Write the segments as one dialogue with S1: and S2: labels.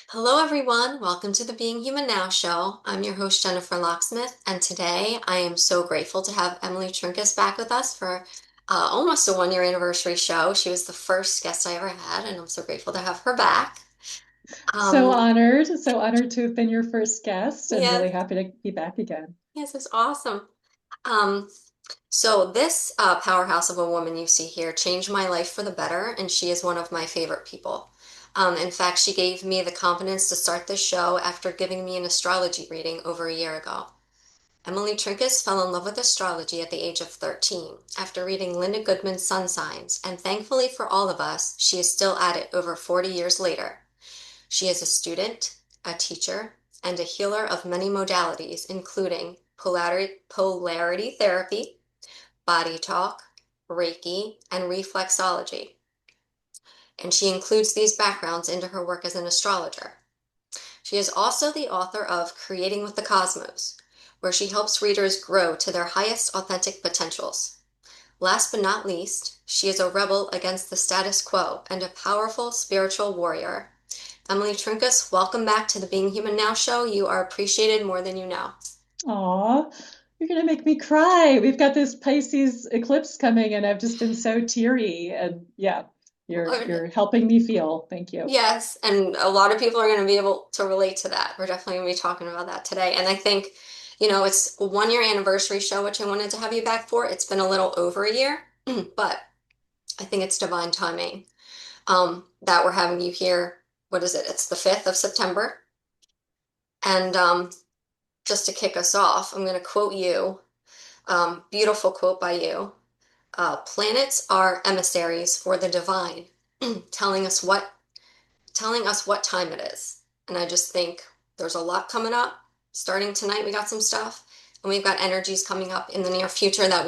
S1: Hello, everyone. Welcome to the Being Human Now show. I'm your host, Jennifer Locksmith, and today I am so grateful to have Emily Trinkaus back with us for almost a 1 year anniversary show. She was the first guest I ever had, and I'm so grateful to have her back.
S2: So
S1: Um,
S2: honored, so honored to have been your first guest and
S1: yes,
S2: really happy to be back again.
S1: yes, it's awesome. Um, so this powerhouse of a woman you see here changed my life for the better, and she is one of my favorite people. In fact, she gave me the confidence to start this show after giving me an astrology reading over a year ago. Emily Trinkaus fell in love with astrology at the age of 13 after reading Linda Goodman's Sun Signs, and thankfully for all of us, she is still at it over 40 years later. She is a student, a teacher, and a healer of many modalities, including polarity therapy, body talk, Reiki, and reflexology. And she includes these backgrounds into her work as an astrologer. She is also the author of Creating with the Cosmos, where she helps readers grow to their highest authentic potentials. Last but not least, she is a rebel against the status quo and a powerful spiritual warrior. Emily Trinkus, welcome back to the Being Human Now show. You are appreciated more than you know.
S2: Aw, you're gonna make me cry. We've got this Pisces eclipse coming, and I've just been so teary. And yeah, you're helping me feel. Thank you.
S1: Yes, and a lot of people are going to be able to relate to that. We're definitely going to be talking about that today. And I think, it's a 1 year anniversary show, which I wanted to have you back for. It's been a little over a year, but I think it's divine timing that we're having you here. What is it? It's the 5th of September. And just to kick us off, I'm going to quote you, beautiful quote by you. Planets are emissaries for the divine, telling us what telling us what time it is. And I just think there's a lot coming up. Starting tonight, we got some stuff, and we've got energies coming up in the near future that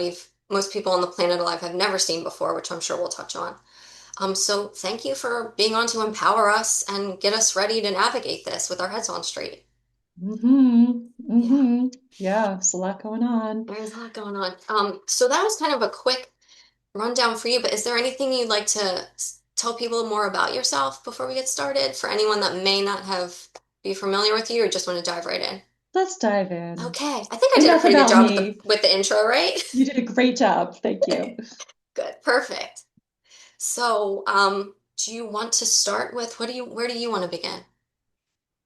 S1: most people on the planet alive have never seen before, which I'm sure we'll touch on. So thank you for being on to empower us and get us ready to navigate this with our heads on straight.
S2: Mm-hmm.
S1: Yeah,
S2: Mm-hmm. Yeah, there's a lot going on.
S1: there's a lot going on. So that was kind of a quick rundown for you, but is there anything you'd like to tell people more about yourself before we get started for anyone that may not have be familiar with you or just want to dive right in?
S2: Let's dive in.
S1: Okay, I think I did a
S2: Enough
S1: pretty good
S2: about
S1: job with the
S2: me.
S1: intro, right?
S2: You did a great job. Thank you.
S1: Good, perfect. So, do you want to start with where do you want to begin?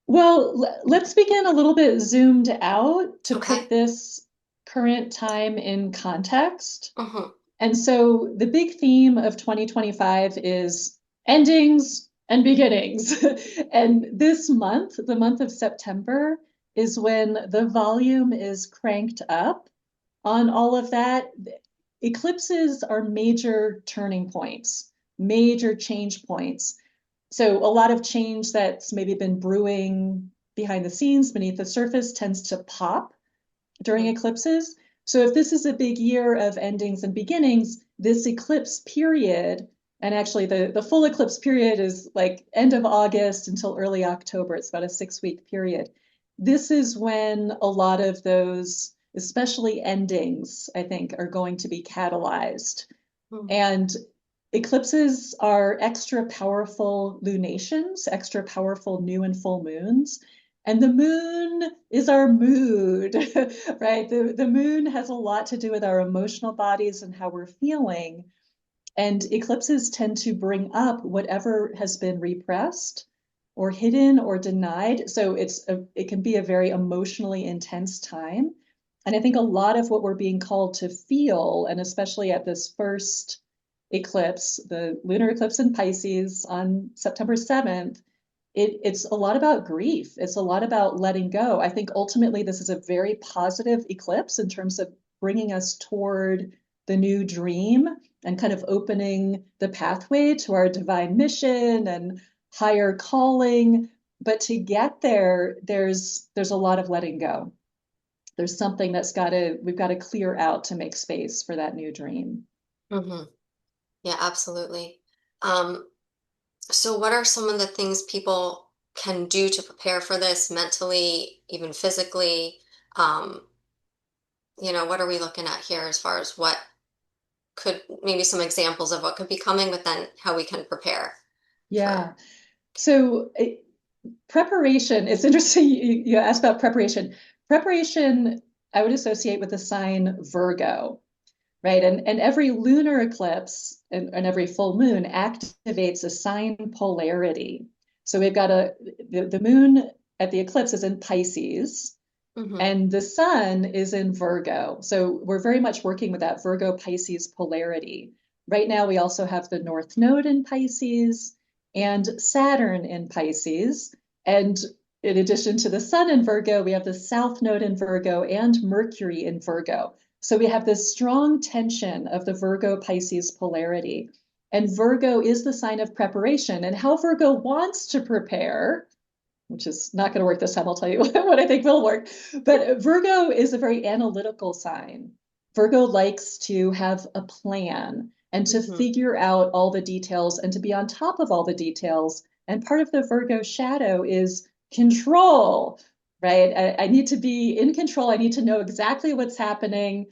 S2: Well, let's begin a little bit zoomed out to put
S1: Okay.
S2: this current time in context.
S1: Mm-hmm.
S2: And so the big theme of 2025 is endings and beginnings. And this month, the month of September, is when the volume is cranked up on all of that. Eclipses are major turning points, major change points. So a lot of change that's maybe been brewing behind the scenes, beneath the surface, tends to pop during eclipses. So if this is a big year of endings and beginnings, this eclipse period, and actually the full eclipse period is like end of August until early October. It's about a 6 week period. This is when a lot of those, especially endings, I think, are going to be catalyzed.
S1: Mm-hmm.
S2: And eclipses are extra powerful lunations, extra powerful new and full moons. And the moon is our mood, right? The moon has a lot to do with our emotional bodies and how we're feeling. And eclipses tend to bring up whatever has been repressed or hidden or denied. So it can be a very emotionally intense time. And I think a lot of what we're being called to feel, and especially at this first eclipse, the lunar eclipse in Pisces on September 7th, it's a lot about grief. It's a lot about letting go. I think ultimately this is a very positive eclipse in terms of bringing us toward the new dream and kind of opening the pathway to our divine mission and higher calling. But to get there, there's a lot of letting go. There's something we've got to clear out to make space for that new dream.
S1: Mm-hmm. Yeah, absolutely. Um, so what are some of the things people can do to prepare for this mentally, even physically? Um, what are we looking at here as far as what could maybe some examples of what could be coming, but then how we can prepare for.
S2: Yeah. So Preparation, it's interesting you asked about preparation. Preparation, I would associate with the sign Virgo, right? And every lunar eclipse and every full moon activates a sign polarity. So we've got the moon at the eclipse is in Pisces,
S1: Hmm.
S2: and the sun is in Virgo. So we're very much working with that Virgo-Pisces polarity. Right now, we also have the North Node in Pisces and Saturn in Pisces. And in addition to the sun in Virgo, we have the South Node in Virgo and Mercury in Virgo. So we have this strong tension of the Virgo-Pisces polarity. And Virgo is the sign of preparation. And how Virgo wants to prepare, which is not going to work this time. I'll tell you what I think will work. But Virgo is a very analytical sign. Virgo likes to have a plan and to
S1: Hmm.
S2: figure out all the details and to be on top of all the details. And part of the Virgo shadow is control, right? I need to be in control. I need to know exactly what's happening.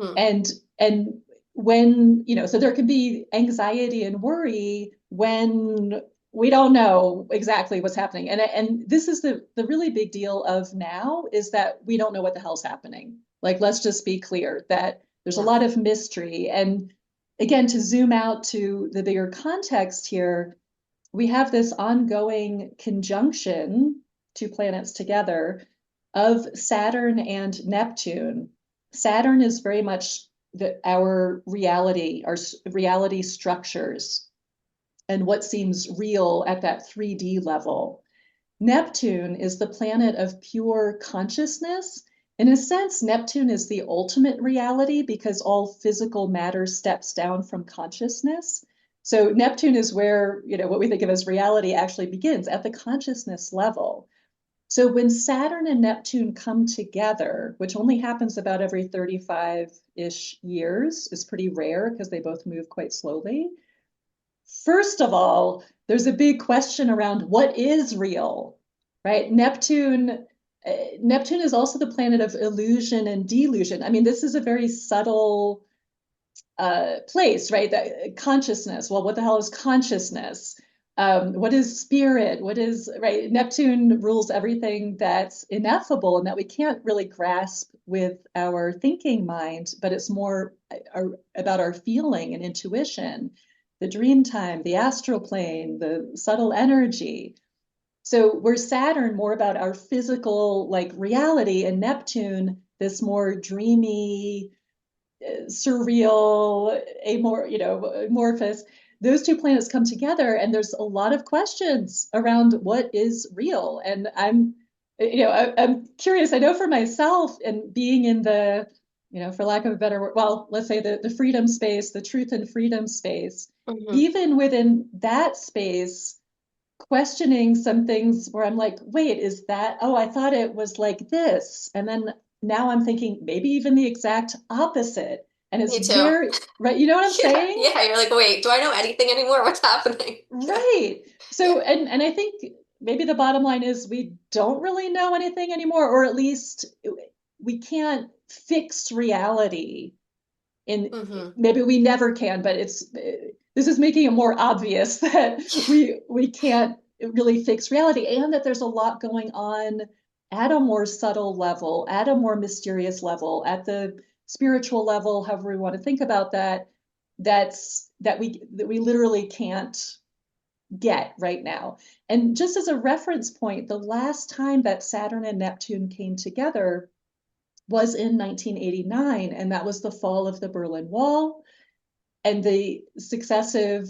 S1: Hmm.
S2: And and when, so there can be anxiety and worry when we don't know exactly what's happening. And this is the really big deal of now is that we don't know what the hell's happening. Like, let's just be clear that there's a
S1: Yeah.
S2: lot of mystery. And again, to zoom out to the bigger context here, we have this ongoing conjunction, two planets together, of Saturn and Neptune. Saturn is very much our reality, our reality structures, and what seems real at that 3D level. Neptune is the planet of pure consciousness. In a sense, Neptune is the ultimate reality because all physical matter steps down from consciousness. So Neptune is where, what we think of as reality actually begins at the consciousness level. So when Saturn and Neptune come together, which only happens about every 35-ish years, is pretty rare because they both move quite slowly. First of all, there's a big question around what is real, right? Neptune is also the planet of illusion and delusion. I mean, this is a very subtle place, right? That consciousness. Well, what the hell is consciousness? What is spirit? What is, right? Neptune rules everything that's ineffable and that we can't really grasp with our thinking mind, but it's more about our feeling and intuition, the dream time, the astral plane, the subtle energy. So we're Saturn more about our physical like reality, and Neptune this more dreamy, surreal, amorphous. Those two planets come together, and there's a lot of questions around what is real. And I'm curious. I know for myself, and being in the, for lack of a better word, well, let's say the freedom space, the truth and freedom space,
S1: Hmm.
S2: even within that space, questioning some things where I'm like, wait, is that, oh, I thought it was like this. And then now I'm thinking maybe even the exact opposite. And it's
S1: Me too.
S2: very, right? You know what I'm
S1: Yeah.
S2: saying?
S1: Yeah. You're like, wait, do I know anything anymore? What's happening? Yeah.
S2: Right.
S1: Yeah.
S2: So, and I think maybe the bottom line is we don't really know anything anymore, or at least we can't fix reality in,
S1: Hmm.
S2: maybe we never can, but this is making it more obvious that we can't really fix reality, and that there's a lot going on at a more subtle level, at a more mysterious level, at the spiritual level, however we want to think about that, that we literally can't get right now. And just as a reference point, the last time that Saturn and Neptune came together was in 1989, and that was the fall of the Berlin Wall and the successive,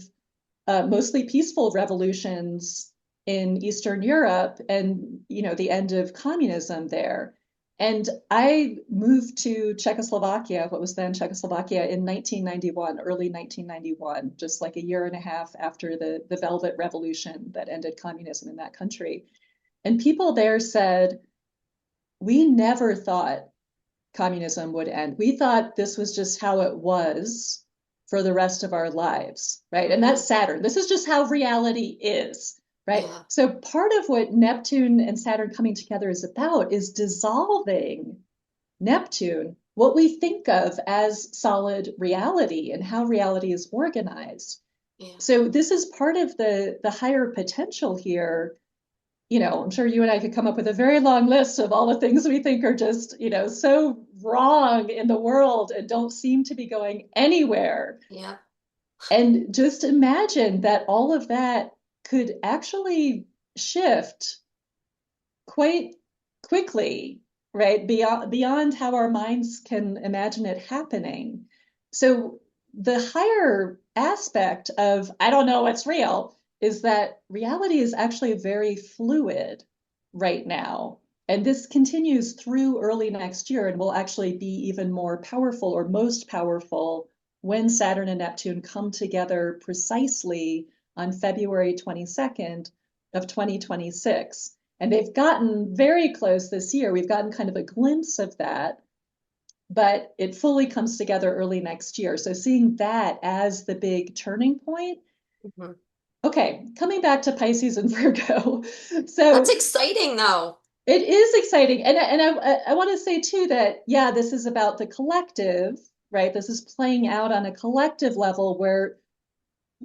S2: mostly peaceful revolutions in Eastern Europe, and the end of communism there. And I moved to Czechoslovakia, what was then Czechoslovakia, in 1991, early 1991, just like a year and a half after the Velvet Revolution that ended communism in that country. And people there said, we never thought communism would end. We thought this was just how it was for the rest of our lives, right? And that's
S1: Hmm.
S2: Saturn. This is just how reality is, right?
S1: Yeah.
S2: So part of what Neptune and Saturn coming together is about is dissolving Neptune, what we think of as solid reality and how reality is organized.
S1: Yeah.
S2: So this is part of the higher potential here, I'm sure you and I could come up with a very long list of all the things we think are just, so wrong in the world and don't seem to be going anywhere.
S1: Yeah.
S2: And just imagine that all of that could actually shift quite quickly, right? Beyond how our minds can imagine it happening. So the higher aspect of I don't know what's real is that reality is actually very fluid right now. And this continues through early next year and will actually be even more powerful or most powerful when Saturn and Neptune come together precisely on February 22nd of 2026. And they've gotten very close this year. We've gotten kind of a glimpse of that, but it fully comes together early next year. So seeing that as the big turning point.
S1: Mhm.
S2: Okay, coming back to Pisces and Virgo.
S1: That's
S2: So
S1: exciting though.
S2: it is exciting. And I want to say too that, yeah, this is about the collective, right? This is playing out on a collective level where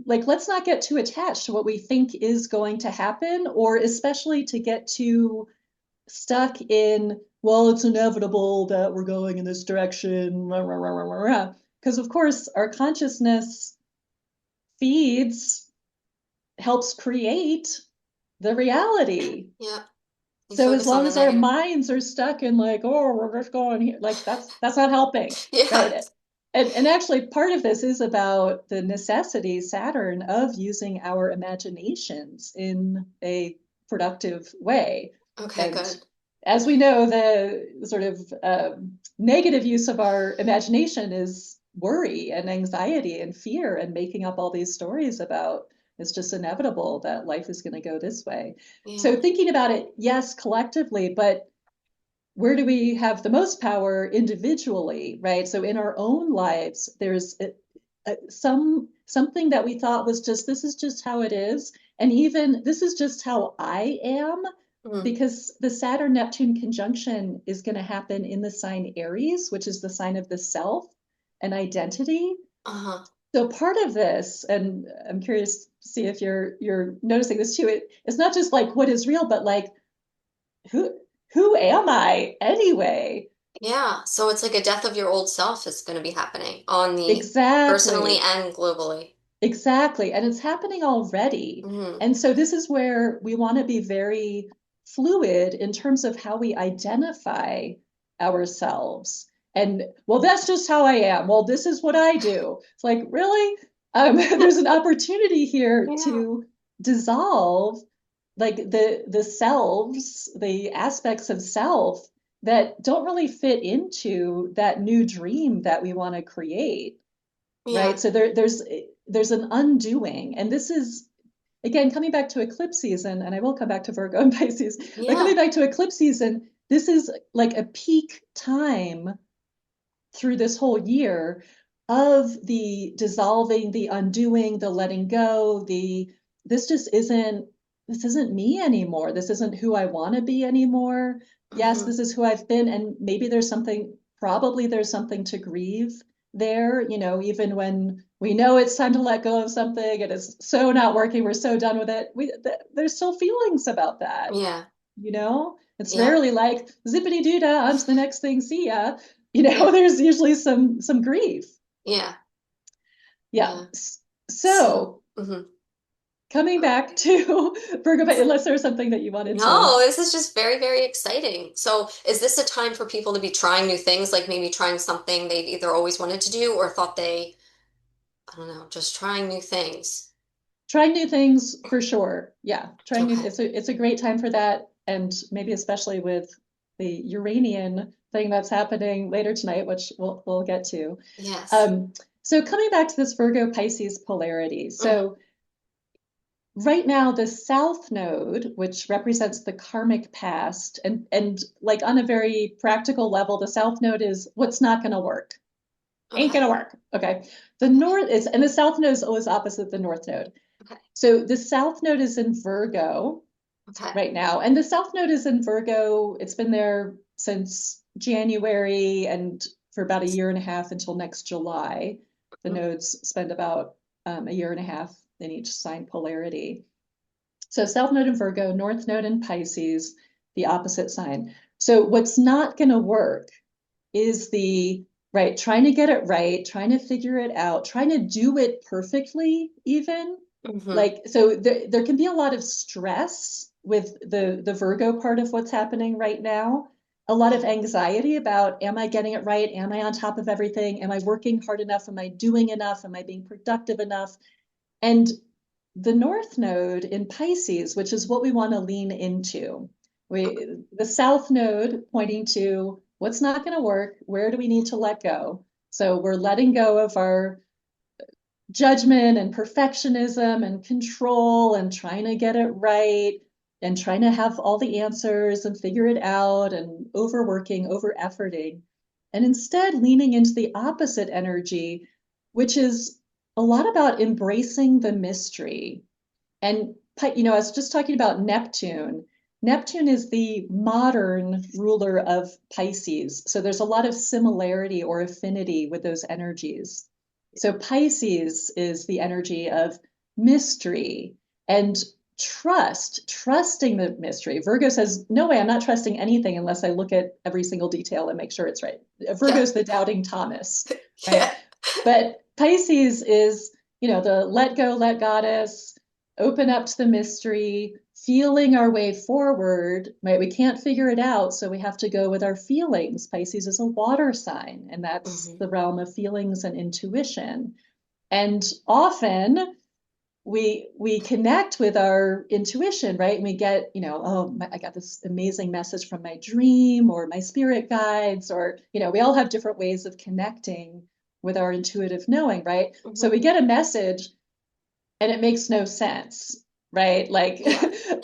S2: like let's not get too attached to what we think is going to happen, or especially to get too stuck in, well, it's inevitable that we're going in this direction, because of course our consciousness feeds, helps create the reality.
S1: Yeah. You
S2: So as
S1: focus on
S2: long
S1: the
S2: as our
S1: negative.
S2: minds are stuck in like, oh, we're just going here, like that's not helping,
S1: Yeah.
S2: right? And actually part of this is about the necessity, Saturn, of using our imaginations in a productive way.
S1: Okay,
S2: And
S1: good.
S2: as we know, the sort of negative use of our imagination is worry and anxiety and fear and making up all these stories about it's just inevitable that life is going to go this way. So
S1: Yeah.
S2: thinking about it, yes, collectively, but where do we have the most power individually, right? So in our own lives, there's something that we thought was just this is just how it is, and even this is just how I am,
S1: Mm.
S2: because the Saturn Neptune conjunction is going to happen in the sign Aries, which is the sign of the self and identity.
S1: Uh-huh.
S2: So part of this, and I'm curious to see if you're noticing this too, it's not just like what is real, but like who who am I anyway?
S1: Yeah. So it's like a death of your old self is going to be happening on the personally
S2: Exactly.
S1: and globally.
S2: Exactly. And it's happening already.
S1: Hmm.
S2: And so this is where we want to be very fluid in terms of how we identify ourselves. And well, that's just how I am. Well, this is what I do. It's like, really? There's an opportunity here
S1: Yeah.
S2: to dissolve like the selves, the aspects of self that don't really fit into that new dream that we want to create, right?
S1: Yeah.
S2: So there's an undoing, and this is again coming back to eclipse season, and I will come back to Virgo and Pisces, but coming
S1: Yeah.
S2: back to eclipse season, this is like a peak time through this whole year of the dissolving, the undoing, the letting go, the this just isn't this isn't me anymore. This isn't who I want to be anymore. Yes,
S1: Hmm.
S2: this is who I've been, and maybe there's something, probably there's something to grieve there, even when we know it's time to let go of something and it's so not working, we're so done with it. There's still feelings about that,
S1: Yeah.
S2: It's
S1: Yeah.
S2: rarely like zippity doo dah, on to the next thing, see ya.
S1: Yeah.
S2: There's usually some grief.
S1: Yeah.
S2: Yeah.
S1: Yeah. So,
S2: So
S1: hmm.
S2: coming back to Virgo, unless there's something that you wanted to.
S1: No, this is just very, very exciting. So, is this a time for people to be trying new things, like maybe trying something they've either always wanted to do or thought I don't know, just trying new things?
S2: Trying new things for sure. Yeah, trying new.
S1: Okay.
S2: It's a great time for that, and maybe especially with the Uranian thing that's happening later tonight, which we'll get to.
S1: Yes.
S2: Um, so coming back to this Virgo Pisces polarity.
S1: Hmm.
S2: So right now, the South Node, which represents the karmic past, and like on a very practical level, the South Node is what's not going to work, ain't
S1: Okay.
S2: going to work. Okay. The
S1: Okay.
S2: North is, and the South Node is always opposite the North Node.
S1: Okay.
S2: So the South Node is in Virgo
S1: Okay.
S2: right now. And the South Node is in Virgo. It's been there since January and for about a year and a half until next July. The
S1: Mm.
S2: nodes spend about a year and a half in each sign polarity. So South Node in Virgo, North Node in Pisces, the opposite sign. So what's not going to work is the right, trying to get it right, trying to figure it out, trying to do it perfectly, even.
S1: Hmm.
S2: Like, so there can be a lot of stress with the Virgo part of what's happening right now. A lot of
S1: Hmm.
S2: anxiety about, am I getting it right? Am I on top of everything? Am I working hard enough? Am I doing enough? Am I being productive enough? And the North Node in Pisces, which is what we want to lean into. The South Node pointing to what's not going to work, where do we need to let go? So we're letting go of our judgment and perfectionism and control and trying to get it right and trying to have all the answers and figure it out and overworking, over efforting, and instead leaning into the opposite energy, which is a lot about embracing the mystery. And, I was just talking about Neptune. Neptune is the modern ruler of Pisces. So there's a lot of similarity or affinity with those energies. So Pisces is the energy of mystery and trusting the mystery. Virgo says, no way, I'm not trusting anything unless I look at every single detail and make sure it's right.
S1: Yeah.
S2: Virgo's the doubting Thomas, right?
S1: Yeah.
S2: But Pisces is, the let go, let goddess, open up to the mystery, feeling our way forward, right? We can't figure it out, so we have to go with our feelings. Pisces is a water sign, and that's
S1: Hmm.
S2: the realm of feelings and intuition. And often we connect with our intuition, right? And we get, oh, I got this amazing message from my dream or my spirit guides, or, we all have different ways of connecting with our intuitive knowing, right? So
S1: Hmm.
S2: we get a message and it makes no sense, right? Like,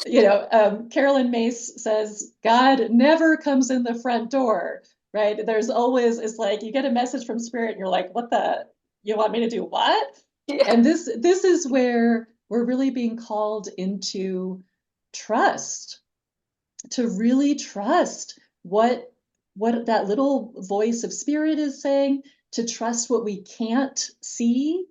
S1: Yeah.
S2: Carolyn Mace says, God never comes in the front door, right? There's always, it's like you get a message from spirit and you're like, what the, you want me to do what?
S1: Yeah.
S2: And this is where we're really being called into trust, to really trust what that little voice of spirit is saying, to trust what we can't see,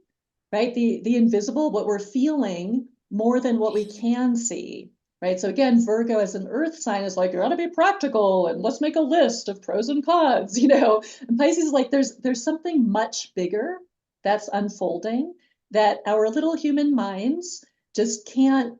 S2: right? The invisible, what we're feeling more than what we
S1: Hmm.
S2: can see, right? So again, Virgo as an earth sign is like, you gotta be practical and let's make a list of pros and cons, And Pisces is like, there's something much bigger that's unfolding that our little human minds just can't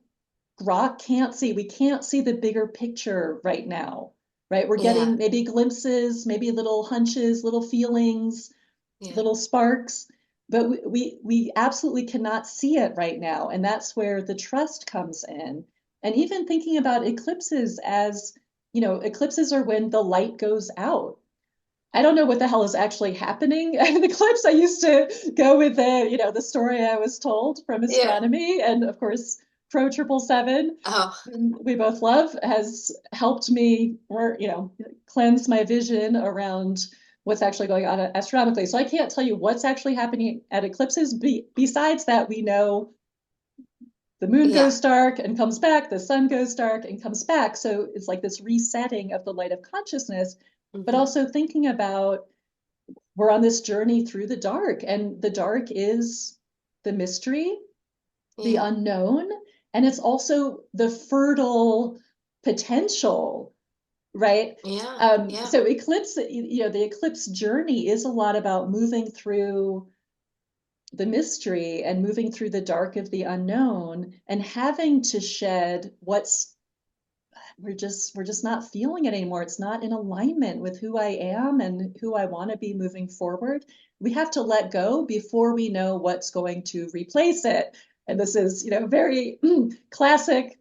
S2: see. We can't see the bigger picture right now, right? We're
S1: Yeah.
S2: getting maybe glimpses, maybe little hunches, little feelings,
S1: Yeah.
S2: little sparks, but we absolutely cannot see it right now, and that's where the trust comes in. And even thinking about eclipses as, eclipses are when the light goes out. I don't know what the hell is actually happening in the eclipse. I used to go with the story I was told from
S1: Yeah.
S2: astronomy, and of course, Pro 777,
S1: Oh,
S2: we both love, has helped me, or cleanse my vision around what's actually going on astronomically. So I can't tell you what's actually happening at eclipses. Besides that, we know the moon
S1: yeah.
S2: goes dark and comes back, the sun goes dark and comes back. So it's like this resetting of the light of consciousness, but
S1: Hmm.
S2: also thinking about we're on this journey through the dark, and the dark is the mystery, the
S1: Yeah.
S2: unknown, and it's also the fertile potential, right?
S1: Yeah. Yeah.
S2: So eclipse, the eclipse journey is a lot about moving through the mystery and moving through the dark of the unknown and having to shed what's we're just not feeling it anymore. It's not in alignment with who I am and who I want to be moving forward. We have to let go before we know what's going to replace it. And this is, very classic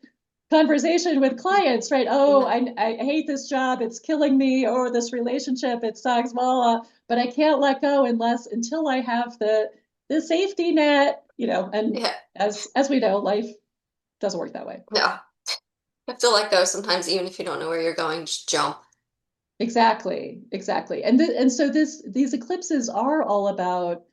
S2: conversation with clients, right? Oh,
S1: Yeah.
S2: I hate this job. It's killing me. Or this relationship, it sucks, blah, blah, but I can't let go until I have the safety net, and
S1: Yeah.
S2: as we know, life doesn't work that way.
S1: No. I have to let go sometimes, even if you don't know where you're going, just jump.
S2: Exactly, exactly. And so these eclipses are all about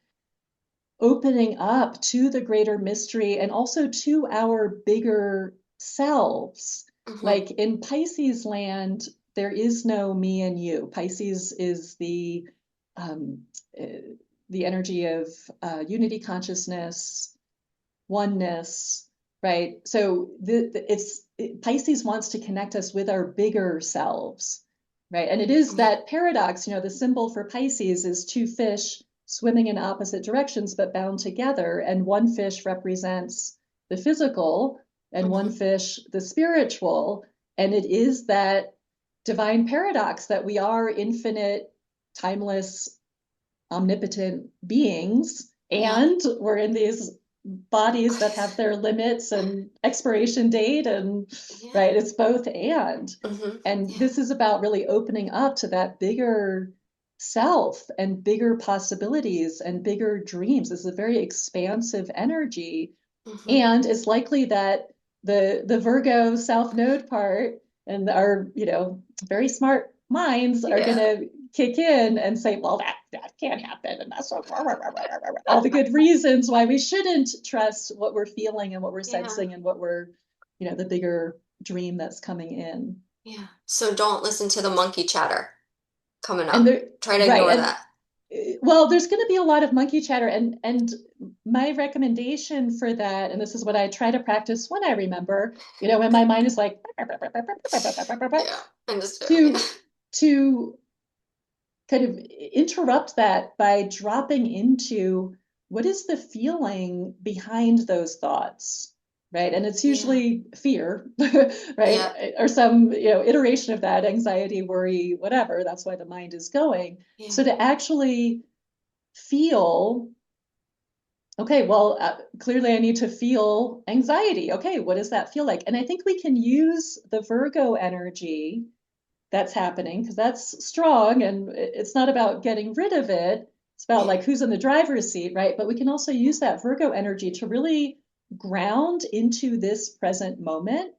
S2: opening up to the greater mystery and also to our bigger selves.
S1: Hmm.
S2: Like in Pisces land, there is no me and you. Pisces is um, uh, the energy of unity consciousness, oneness, right? So Pisces wants to connect us with our bigger selves, right? And it is
S1: Yeah.
S2: that paradox, the symbol for Pisces is two fish swimming in opposite directions but bound together, and one fish represents the physical and one
S1: Hmm.
S2: fish the spiritual. And it is that divine paradox that we are infinite, timeless, omnipotent beings,
S1: Yeah.
S2: and we're in these bodies that have their limits and expiration date, and
S1: Yeah.
S2: right, it's both and
S1: Yeah.
S2: this is about really opening up to that bigger self and bigger possibilities and bigger dreams. This is a very expansive energy,
S1: Hmm.
S2: and it's likely that the Virgo South Node part and our very smart minds are going
S1: Yeah.
S2: to kick in and say, well, that can't happen, and that's all the good reasons why we shouldn't trust what we're feeling and what we're
S1: Yeah.
S2: sensing and what we're the bigger dream that's coming in.
S1: Yeah. So don't listen to the monkey chatter coming
S2: And
S1: up.
S2: there,
S1: Try to
S2: right,
S1: ignore
S2: and
S1: that.
S2: well, there's going to be a lot of monkey chatter, and my recommendation for that, and this is what I try to practice when I remember, when my mind is like
S1: Yeah. Understand. Yeah.
S2: to to kind of interrupt that by dropping into what is the feeling behind those thoughts, right? And it's
S1: Yeah.
S2: usually fear,
S1: Yeah.
S2: right? Or some, iteration of that, anxiety, worry, whatever. That's why the mind is going.
S1: Yeah.
S2: So to actually feel, okay, well, clearly I need to feel anxiety. Okay, what does that feel like? And I think we can use the Virgo energy that's happening because that's strong, and it's not about getting rid of it. It's about
S1: Yeah.
S2: like who's in the driver's seat, right? But we can also
S1: Yeah.
S2: use that Virgo energy to really ground into this present moment.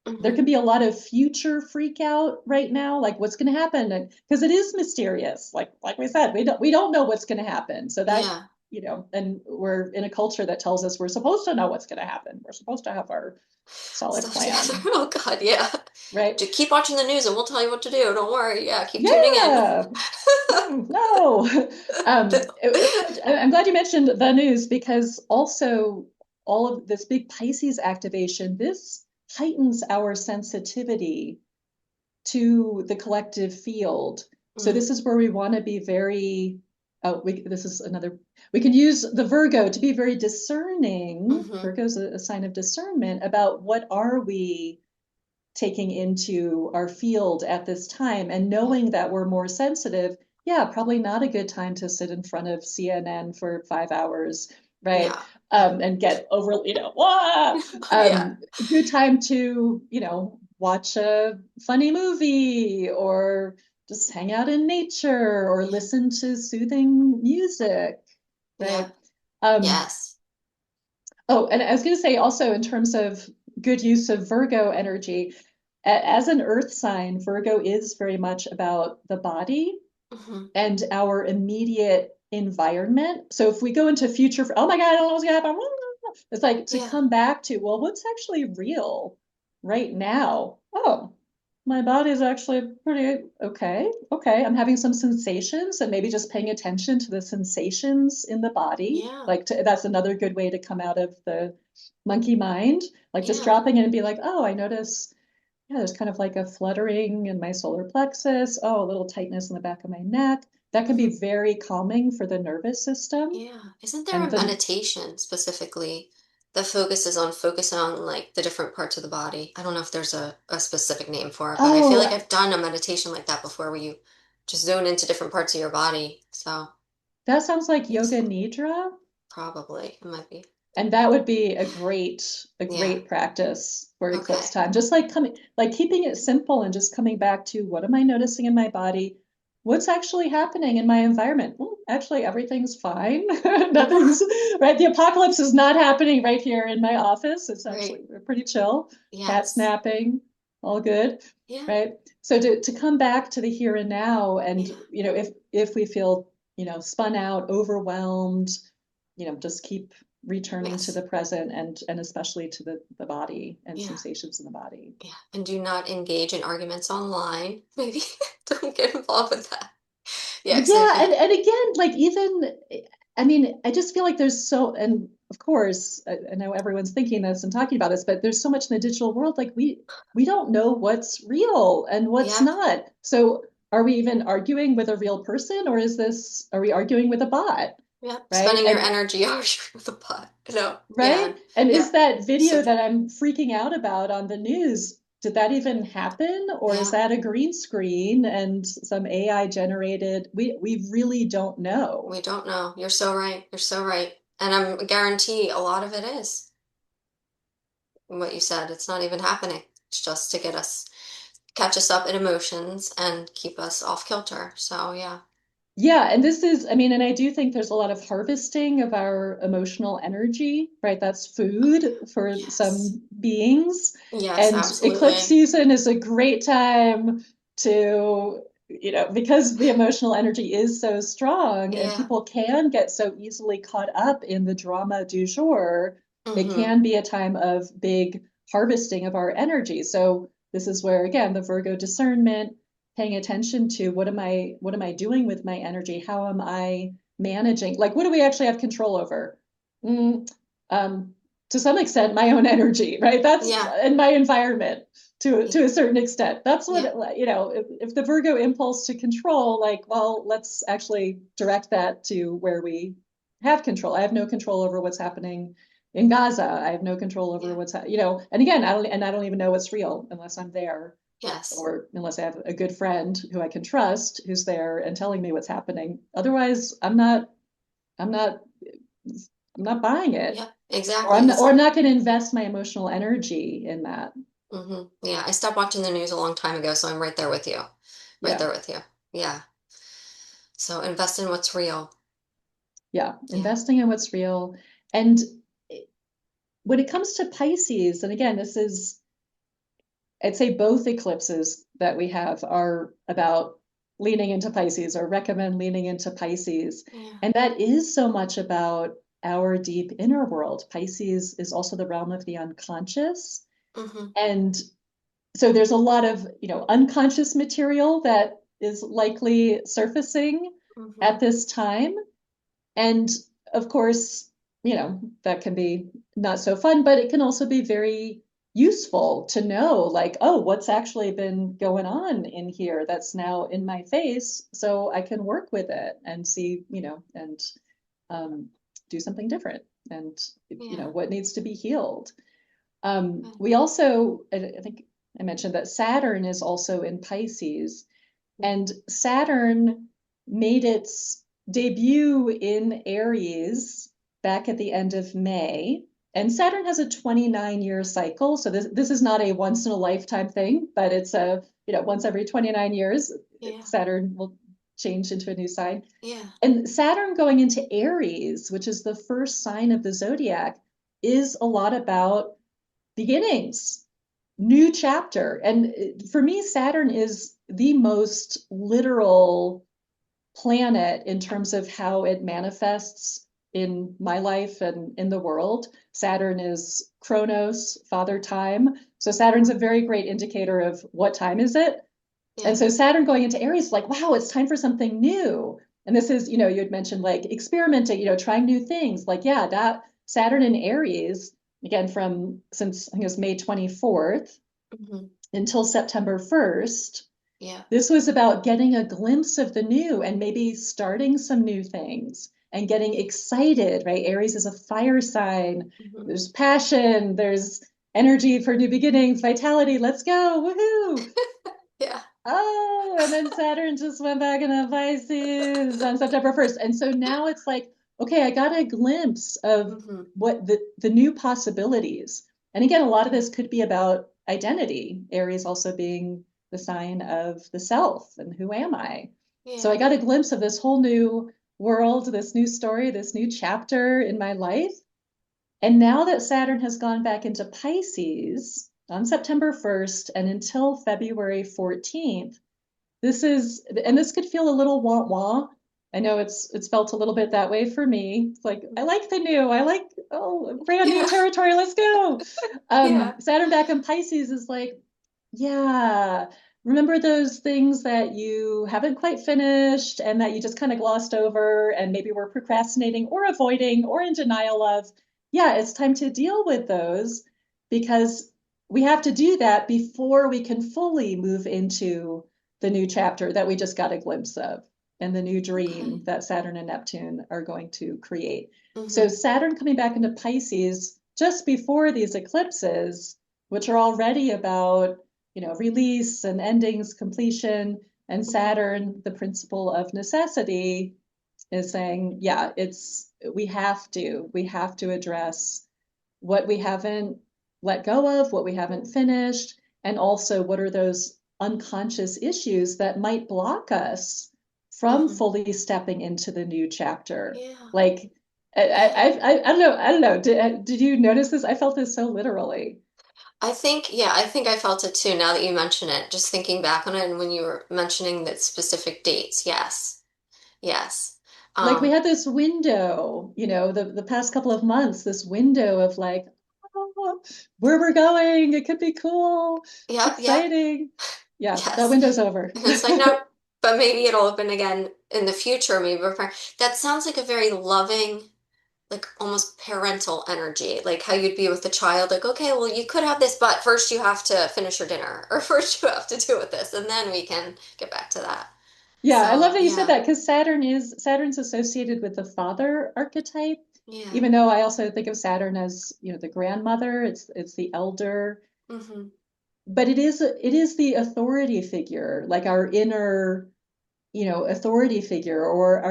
S2: There
S1: Hmm.
S2: can be a lot of future freak out right now, like what's going to happen, because it is mysterious. Like we said, we don't know what's going to happen. So that
S1: Yeah.
S2: and we're in a culture that tells us we're supposed to know what's going to happen. We're supposed to have our solid
S1: Stuff together.
S2: plan,
S1: Oh God. Yeah.
S2: right?
S1: Just keep watching the news and we'll tell you what to do. Don't worry. Yeah. Keep tuning in.
S2: Yeah. No. I'm glad you mentioned the news because also all of this big Pisces activation, this heightens our sensitivity to the collective field. So
S1: Mm.
S2: this is where we want to be very, this is another, we can use the Virgo to be very discerning.
S1: Hmm.
S2: Virgo is a sign of discernment about what are we taking into our field at this time, and
S1: Yeah.
S2: knowing that we're more sensitive. Yeah, probably not a good time to sit in front of CNN for 5 hours, right?
S1: Yeah. Yeah.
S2: And get over, wah!
S1: Yeah.
S2: Good time to, watch a funny movie or just hang out in nature or
S1: Yeah.
S2: listen to soothing music,
S1: Yeah.
S2: right? Um,
S1: Yes.
S2: Oh, and I was going to say also in terms of good use of Virgo energy, as an earth sign, Virgo is very much about the body
S1: Hmm.
S2: and our immediate environment. So if we go into future, oh my God, I don't know what's going to happen. It's like to
S1: Yeah.
S2: come back to, well, what's actually real right now? Oh, my body is actually pretty okay. Okay, I'm having some sensations, and maybe just paying attention to the sensations in the body.
S1: Yeah.
S2: Like that's another good way to come out of the monkey mind. Like just
S1: Yeah.
S2: dropping in and be like, oh, I notice, yeah, there's kind of like a fluttering in my solar plexus. Oh, a little tightness in the back of my neck. That can
S1: Hmm.
S2: be very calming for the nervous system.
S1: Yeah. Isn't there
S2: And
S1: a
S2: the
S1: meditation specifically that focuses on focusing on like the different parts of the body? I don't know if there's a specific name for it, but I feel like
S2: oh,
S1: I've done a meditation like that before where you just zone into different parts of your body. So I
S2: that sounds like
S1: think
S2: yoga
S1: so.
S2: nidra.
S1: Probably. It might be.
S2: And that would be a
S1: Yeah.
S2: great practice for eclipse
S1: Okay.
S2: time. Just like keeping it simple and just coming back to what am I noticing in my body? What's actually happening in my environment? Well, actually, everything's fine. Nothing's right. The apocalypse is not happening right here in my office. It's
S1: Right.
S2: actually pretty chill. Cat
S1: Yes.
S2: napping, all good.
S1: Yeah.
S2: Right. So to come back to the here and now, and
S1: Yeah.
S2: if we feel spun out, overwhelmed, just keep returning to
S1: Yes.
S2: the present, and especially to the body and
S1: Yeah.
S2: sensations in the body.
S1: Yeah. And do not engage in arguments online. Maybe don't get involved with that. Yeah, because I
S2: Yeah,
S1: feel
S2: and again, like even I mean, I just feel like there's so and of course, I know everyone's thinking this and talking about this, but there's so much in the digital world, like we don't know what's real and what's
S1: Yep.
S2: not. So are we even arguing with a real person, or are we arguing with a bot?
S1: Yep.
S2: Right?
S1: Spending your
S2: And
S1: energy on the butt. No.
S2: right?
S1: Yeah.
S2: And
S1: Yeah.
S2: is that
S1: So
S2: video
S1: true.
S2: that I'm freaking out about on the news, did that even happen? Or is
S1: Yeah.
S2: that a green screen and some AI generated? We really don't know.
S1: We don't know. You're so right. You're so right. And I'm guarantee a lot of it is what you said. It's not even happening. It's just to get us, catch us up in emotions and keep us off kilter. So yeah.
S2: Yeah, and this is, I mean, and I do think there's a lot of harvesting of our emotional energy, right? That's food for
S1: Yes.
S2: some beings.
S1: Yes,
S2: And eclipse
S1: absolutely.
S2: season is a great time to, because the emotional energy is so strong and
S1: Yeah.
S2: people can get so easily caught up in the drama du jour, it
S1: Mm-hmm.
S2: can be a time of big harvesting of our energy. So this is where, again, the Virgo discernment, paying attention to what am I doing with my energy? How am I managing? Like, what do we actually have control over? Mm, to some extent, my own energy, right? That's
S1: Yeah.
S2: in my environment
S1: Yeah.
S2: to a certain extent. That's what,
S1: Yeah.
S2: if the Virgo impulse to control, like, well, let's actually direct that to where we have control. I have no control over what's happening in Gaza. I have no control over
S1: Yeah.
S2: and again, I don't even know what's real unless I'm there,
S1: Yes.
S2: or unless I have a good friend who I can trust who's there and telling me what's happening. Otherwise, I'm not I'm not buying it.
S1: Yeah.
S2: Or
S1: Exactly.
S2: I'm not,
S1: It's
S2: or I'm not going to invest my emotional energy in that.
S1: Yeah. I stopped watching the news a long time ago, so I'm right there with you. Right
S2: Yeah.
S1: there with you. Yeah. So invest in what's real.
S2: Yeah.
S1: Yeah.
S2: Investing in what's real. And when it comes to Pisces, and again, this is, I'd say both eclipses that we have are about leaning into Pisces, or recommend leaning into Pisces.
S1: Yeah.
S2: And that is so much about our deep inner world. Pisces is also the realm of the unconscious.
S1: Mm-hmm.
S2: And so there's a lot of, unconscious material that is likely surfacing
S1: Mm-hmm.
S2: at this time. And of course, that can be not so fun, but it can also be very useful to know, like, oh, what's actually been going on in here that's now in my face, so I can work with it and see, and um, do something different, and
S1: Yeah.
S2: what needs to be healed.
S1: Good.
S2: We also, I think I mentioned that Saturn is also in Pisces, and Saturn made its debut in Aries back at the end of May. And Saturn has a 29-year cycle. So this is not a once in a lifetime thing, but it's once every 29 years,
S1: Yeah.
S2: Saturn will change into a new sign.
S1: Yeah.
S2: And Saturn going into Aries, which is the first sign of the zodiac, is a lot about beginnings, new chapter. And for me, Saturn is the most literal planet in terms of how it manifests in my life and in the world. Saturn is Chronos, father time. So Saturn's a very great indicator of what time is it. And
S1: Yeah.
S2: so Saturn going into Aries, like, wow, it's time for something new. And this is, you had mentioned like experimenting, trying new things. Like, yeah, that Saturn in Aries, again, since I think it was May 24th
S1: Mm-hmm.
S2: until September 1st,
S1: Yeah.
S2: this was about getting a glimpse of the new and maybe starting some new things and getting
S1: Yeah.
S2: excited, right? Aries is a fire sign.
S1: Mm-hmm.
S2: There's passion, there's energy for new beginnings, vitality. Let's go. Woohoo.
S1: Yeah.
S2: Oh, and then Saturn just went back into Pisces on September 1st. And so now it's like, okay, I got a glimpse of
S1: Mm-hmm.
S2: what the new possibilities. And again, a lot of this could be about identity, Aries also being the sign of the self and who am I? So I
S1: Yeah.
S2: got a glimpse of this whole new world, this new story, this new chapter in my life. And now that Saturn has gone back into Pisces on September 1st and until February 14th, this could feel a little wah wah. I know it's felt a little bit that way for me. It's like, I like the new, I like, oh, brand new
S1: Yeah.
S2: territory, let's go.
S1: Yeah.
S2: Saturn back in Pisces is like, yeah, remember those things that you haven't quite finished and that you just kind of glossed over and maybe were procrastinating or avoiding or in denial of. yeah, it's time to deal with those because we have to do that before we can fully move into the new chapter that we just got a glimpse of and the new
S1: Okay.
S2: dream that Saturn and Neptune are going to create. So
S1: Mm-hmm.
S2: Saturn coming back into Pisces just before these eclipses, which are already about, release and endings, completion, and
S1: Mm-hmm.
S2: Saturn, the principle of necessity, is saying, yeah, we have to address what we haven't let go of, what we haven't finished, and also what are those unconscious issues that might block us from
S1: Mm-hmm.
S2: fully stepping into the new chapter.
S1: Yeah.
S2: Like, I,
S1: Yeah.
S2: I don't know. I don't know. Did you notice this? I felt this so literally.
S1: I think I felt it too now that you mention it. Just thinking back on it and when you were mentioning that specific dates. Yes. Yes.
S2: Like we
S1: Um,
S2: had this window, the past couple of months, this window of like, oh, where we're going, it could be cool,
S1: yep, yep,
S2: exciting. Yeah, that
S1: yes.
S2: window's over.
S1: And it's like, no, but maybe it'll open again in the future. Maybe that sounds like a very loving, like almost parental energy, like how you'd be with a child, like, okay, well, you could have this, but first you have to finish your dinner, or first you have to do with this, and then we can get back to that.
S2: Yeah, I love
S1: So,
S2: that you said
S1: yeah,
S2: that because Saturn's associated with the father archetype,
S1: yeah.
S2: even though I also think of Saturn as, the grandmother, it's the elder,
S1: Mm-hmm.
S2: but it is the authority figure, like our inner, authority figure, or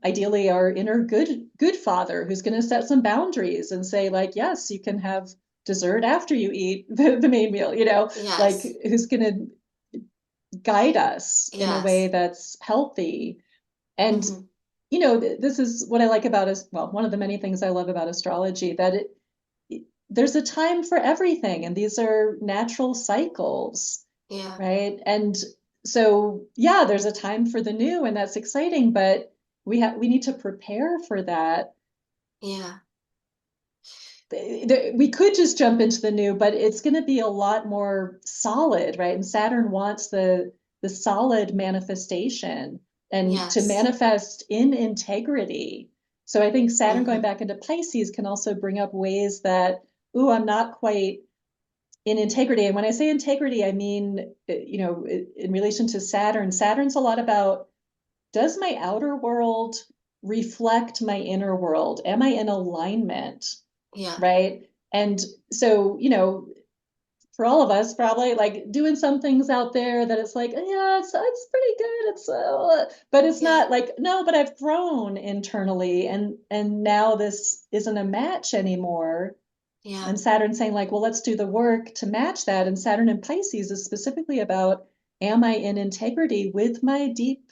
S2: ideally our inner good father who's going to set some boundaries and say like, yes, you can have dessert after you eat the main meal, like
S1: Yes.
S2: who's going to guide us in a way
S1: Yes.
S2: that's healthy. And
S1: Mm-hmm.
S2: this is what I like about as well, one of the many things I love about astrology, that there's a time for everything and these are natural cycles,
S1: Yeah.
S2: right? And so, yeah, there's a time for the new, and that's exciting, but we need to prepare for that.
S1: Yeah.
S2: We could just jump into the new, but it's going to be a lot more solid, right? And Saturn wants the solid manifestation and to
S1: Yes.
S2: manifest in integrity. So I think Saturn going
S1: Mm-hmm.
S2: back into Pisces can also bring up ways that, ooh, I'm not quite in integrity. And when I say integrity, I mean, in relation to Saturn, Saturn's a lot about, does my outer world reflect my inner world? Am I in alignment?
S1: Yeah.
S2: Right. And so, for all of us, probably like doing some things out there that it's like, yeah, it's pretty good. But it's
S1: Yeah.
S2: not like, no, but I've grown internally, and now this isn't a match anymore.
S1: Yeah.
S2: And Saturn saying like, well, let's do the work to match that. And Saturn in Pisces is specifically about, am I in integrity with my deep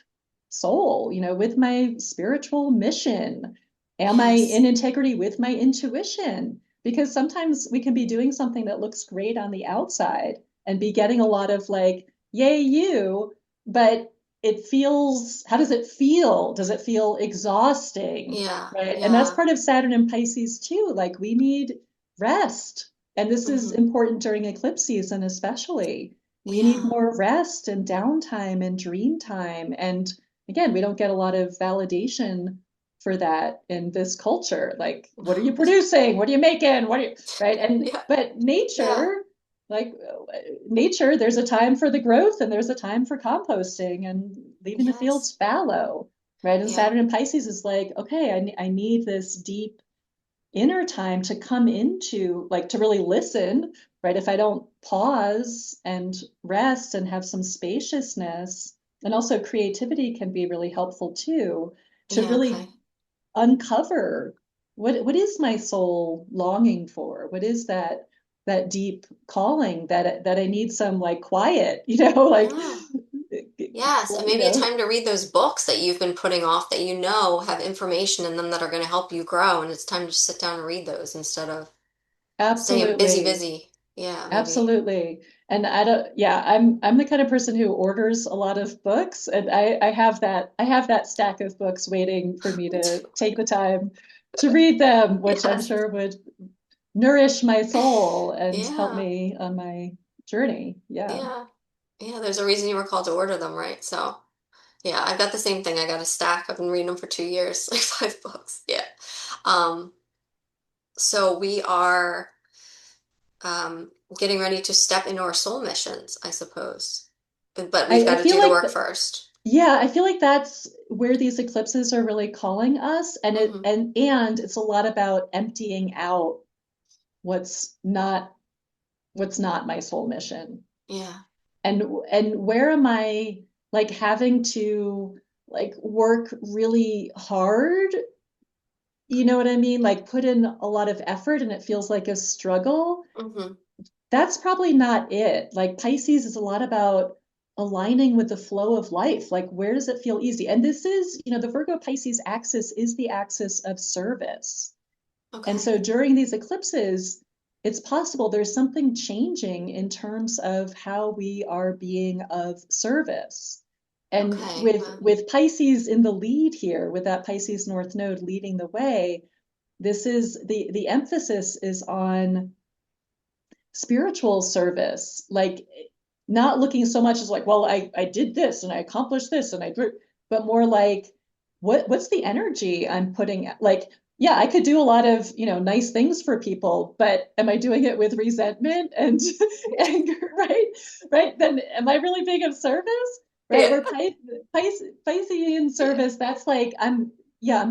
S2: soul, with my spiritual mission? Am I in
S1: Yes.
S2: integrity with my intuition? Because sometimes we can be doing something that looks great on the outside and be getting a lot of like, yay, you, but how does it feel? Does it feel exhausting?
S1: Yeah.
S2: Right. And that's
S1: Yeah.
S2: part of Saturn and Pisces too. Like we need rest. And this is
S1: Mm-hmm.
S2: important during eclipse season, especially. We need
S1: Yeah.
S2: more rest and downtime and dream time. And again, we don't get a lot of validation for that in this culture. Like, what are you producing? What are you making? Right? And
S1: Yeah.
S2: but
S1: Yeah.
S2: like nature, there's a time for the growth and there's a time for composting and leaving the
S1: Yes.
S2: fields fallow. Right. And
S1: Yeah.
S2: Saturn and Pisces is like, okay, I need this deep inner time to come into, like, to really listen, right? If I don't pause and rest and have some spaciousness, and also creativity can be really helpful too, to
S1: Yeah.
S2: really
S1: Okay.
S2: uncover what is my soul longing for? What is that deep calling that I need some like quiet, like
S1: Yeah. Yes, and
S2: you
S1: maybe a
S2: know,
S1: time to read those books that you've been putting off that you know have information in them that are going to help you grow, and it's time to sit down and read those instead of staying busy,
S2: absolutely.
S1: busy. Yeah, maybe.
S2: Absolutely. And I don't, yeah, I'm the kind of person who orders a lot of books, and I have that stack of books waiting for me
S1: Me
S2: to
S1: too.
S2: take the time to read them, which I'm
S1: Yes.
S2: sure would nourish my soul and help
S1: Yeah.
S2: me on my journey. Yeah.
S1: Yeah. Yeah, there's a reason you were called to order them, right? So, yeah, I've got the same thing. I got a stack. I've been reading them for 2 years, like 5 books. Yeah. Um, So we are getting ready to step into our soul missions, I suppose. But we've got
S2: I
S1: to
S2: feel
S1: do the
S2: like
S1: work first.
S2: yeah, I feel like that's where these eclipses are really calling us, and
S1: Hmm.
S2: it's a lot about emptying out what's not what's not my soul mission.
S1: Yeah.
S2: And where am I like having to like work really hard? You know what I mean? Like put in a lot of effort and it feels like a struggle.
S1: Hmm.
S2: That's probably not it. Like Pisces is a lot about aligning with the flow of life. Like, where does it feel easy? And this is, the Virgo Pisces axis is the axis of service. And
S1: Okay.
S2: so during these eclipses, it's possible there's something changing in terms of how we are being of service. And
S1: Okay.
S2: with Pisces in the lead here, with that Pisces North Node leading the way, this is the emphasis is on spiritual service, like not looking so much as like, well, I did this and I accomplished this and but more like what's the energy I'm putting, like, yeah, I could do a lot of, nice things for people, but am I doing it with resentment and anger, right? Right? Then am I really being of service? Right?
S1: Yeah.
S2: Where Piscean
S1: Yeah.
S2: service, that's like I'm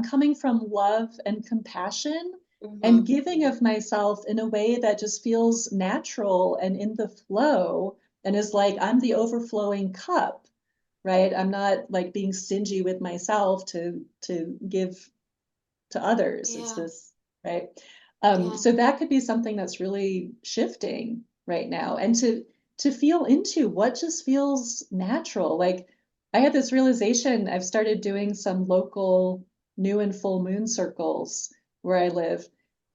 S2: coming from love and compassion and
S1: Hmm.
S2: giving of myself in a way that just feels natural and in the flow and is like I'm the overflowing cup, right? I'm not like being stingy with myself to give to others. It's
S1: Yeah.
S2: this, right?
S1: Yeah.
S2: So that could be something that's really shifting right now, and to feel into what just feels natural. Like I had this realization. I've started doing some local new and full moon circles where I live.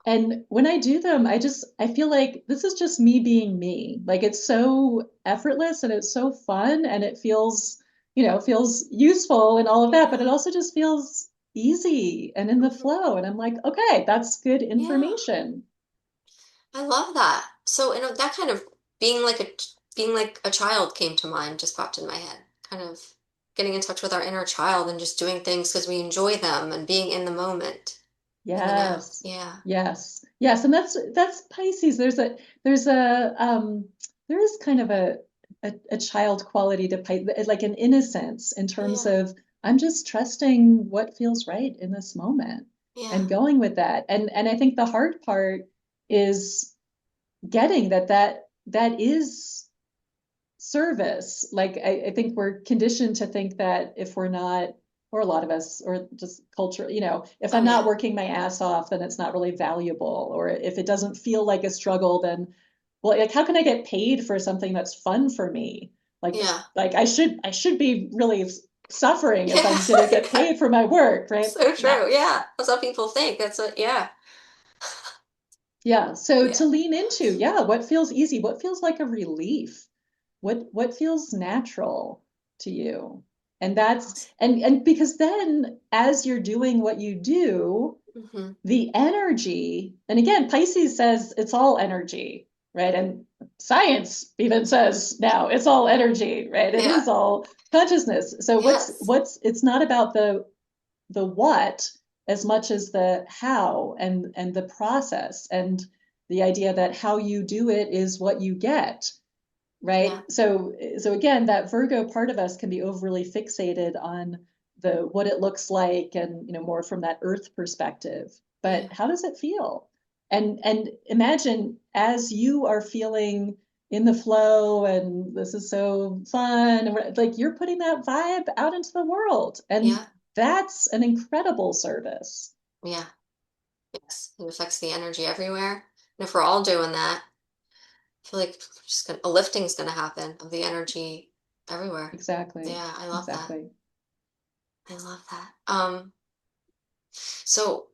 S2: And when I do them, I feel like this is just me being me. Like it's so effortless and it's so fun and it feels, feels useful and all of that, but it
S1: Yeah.
S2: also just feels easy and in the
S1: Hmm.
S2: flow. And I'm like, okay, that's good
S1: Yeah.
S2: information.
S1: I love that. So, that kind of being like a being like a child came to mind, just popped in my head. Kind of getting in touch with our inner child and just doing things because we enjoy them and being in the moment, in the now.
S2: Yes.
S1: Yeah.
S2: Yes. Yes. And that's Pisces. There's there is kind of a child quality to Pisces, like an innocence in terms
S1: Yeah.
S2: of I'm just trusting what feels right in this moment
S1: Yeah.
S2: and going with that. And I think the hard part is getting that is service. Like I think we're conditioned to think that if we're not, or a lot of us, or just culture, if
S1: Oh
S2: I'm not
S1: yeah.
S2: working my ass off, then it's not really valuable. Or if it doesn't feel like a struggle, then well, like how can I get paid for something that's fun for me? Like
S1: Yeah.
S2: I should be really suffering if
S1: Yeah.
S2: I'm gonna get
S1: Yeah.
S2: paid for my work, right?
S1: So
S2: Not
S1: true. Yeah. That's what people think. That's what, yeah.
S2: Yeah, so
S1: Yeah.
S2: to lean into, yeah, what feels easy, what feels like a relief, what feels natural to you. And that's and because then as you're doing what you do,
S1: Mm-hmm.
S2: the energy, and again, Pisces says it's all energy, right? And science even says now it's all energy, right? It
S1: Yeah.
S2: is all consciousness. So
S1: Yes.
S2: it's not about the what as much as the how and the process and the idea that how you do it is what you get,
S1: Yeah.
S2: right? So again, that Virgo part of us can be overly fixated on the what it looks like and more from that earth perspective.
S1: Yeah.
S2: But how does it feel? And imagine as you are feeling in the flow and this is so fun, and like you're putting that vibe out into the world. And
S1: Yeah.
S2: that's an incredible service.
S1: Yeah. Yes. It affects the energy everywhere. And if we're all doing that, I feel like a lifting's gonna happen of the energy everywhere.
S2: Exactly.
S1: Yeah, I love that.
S2: Exactly.
S1: I love that. So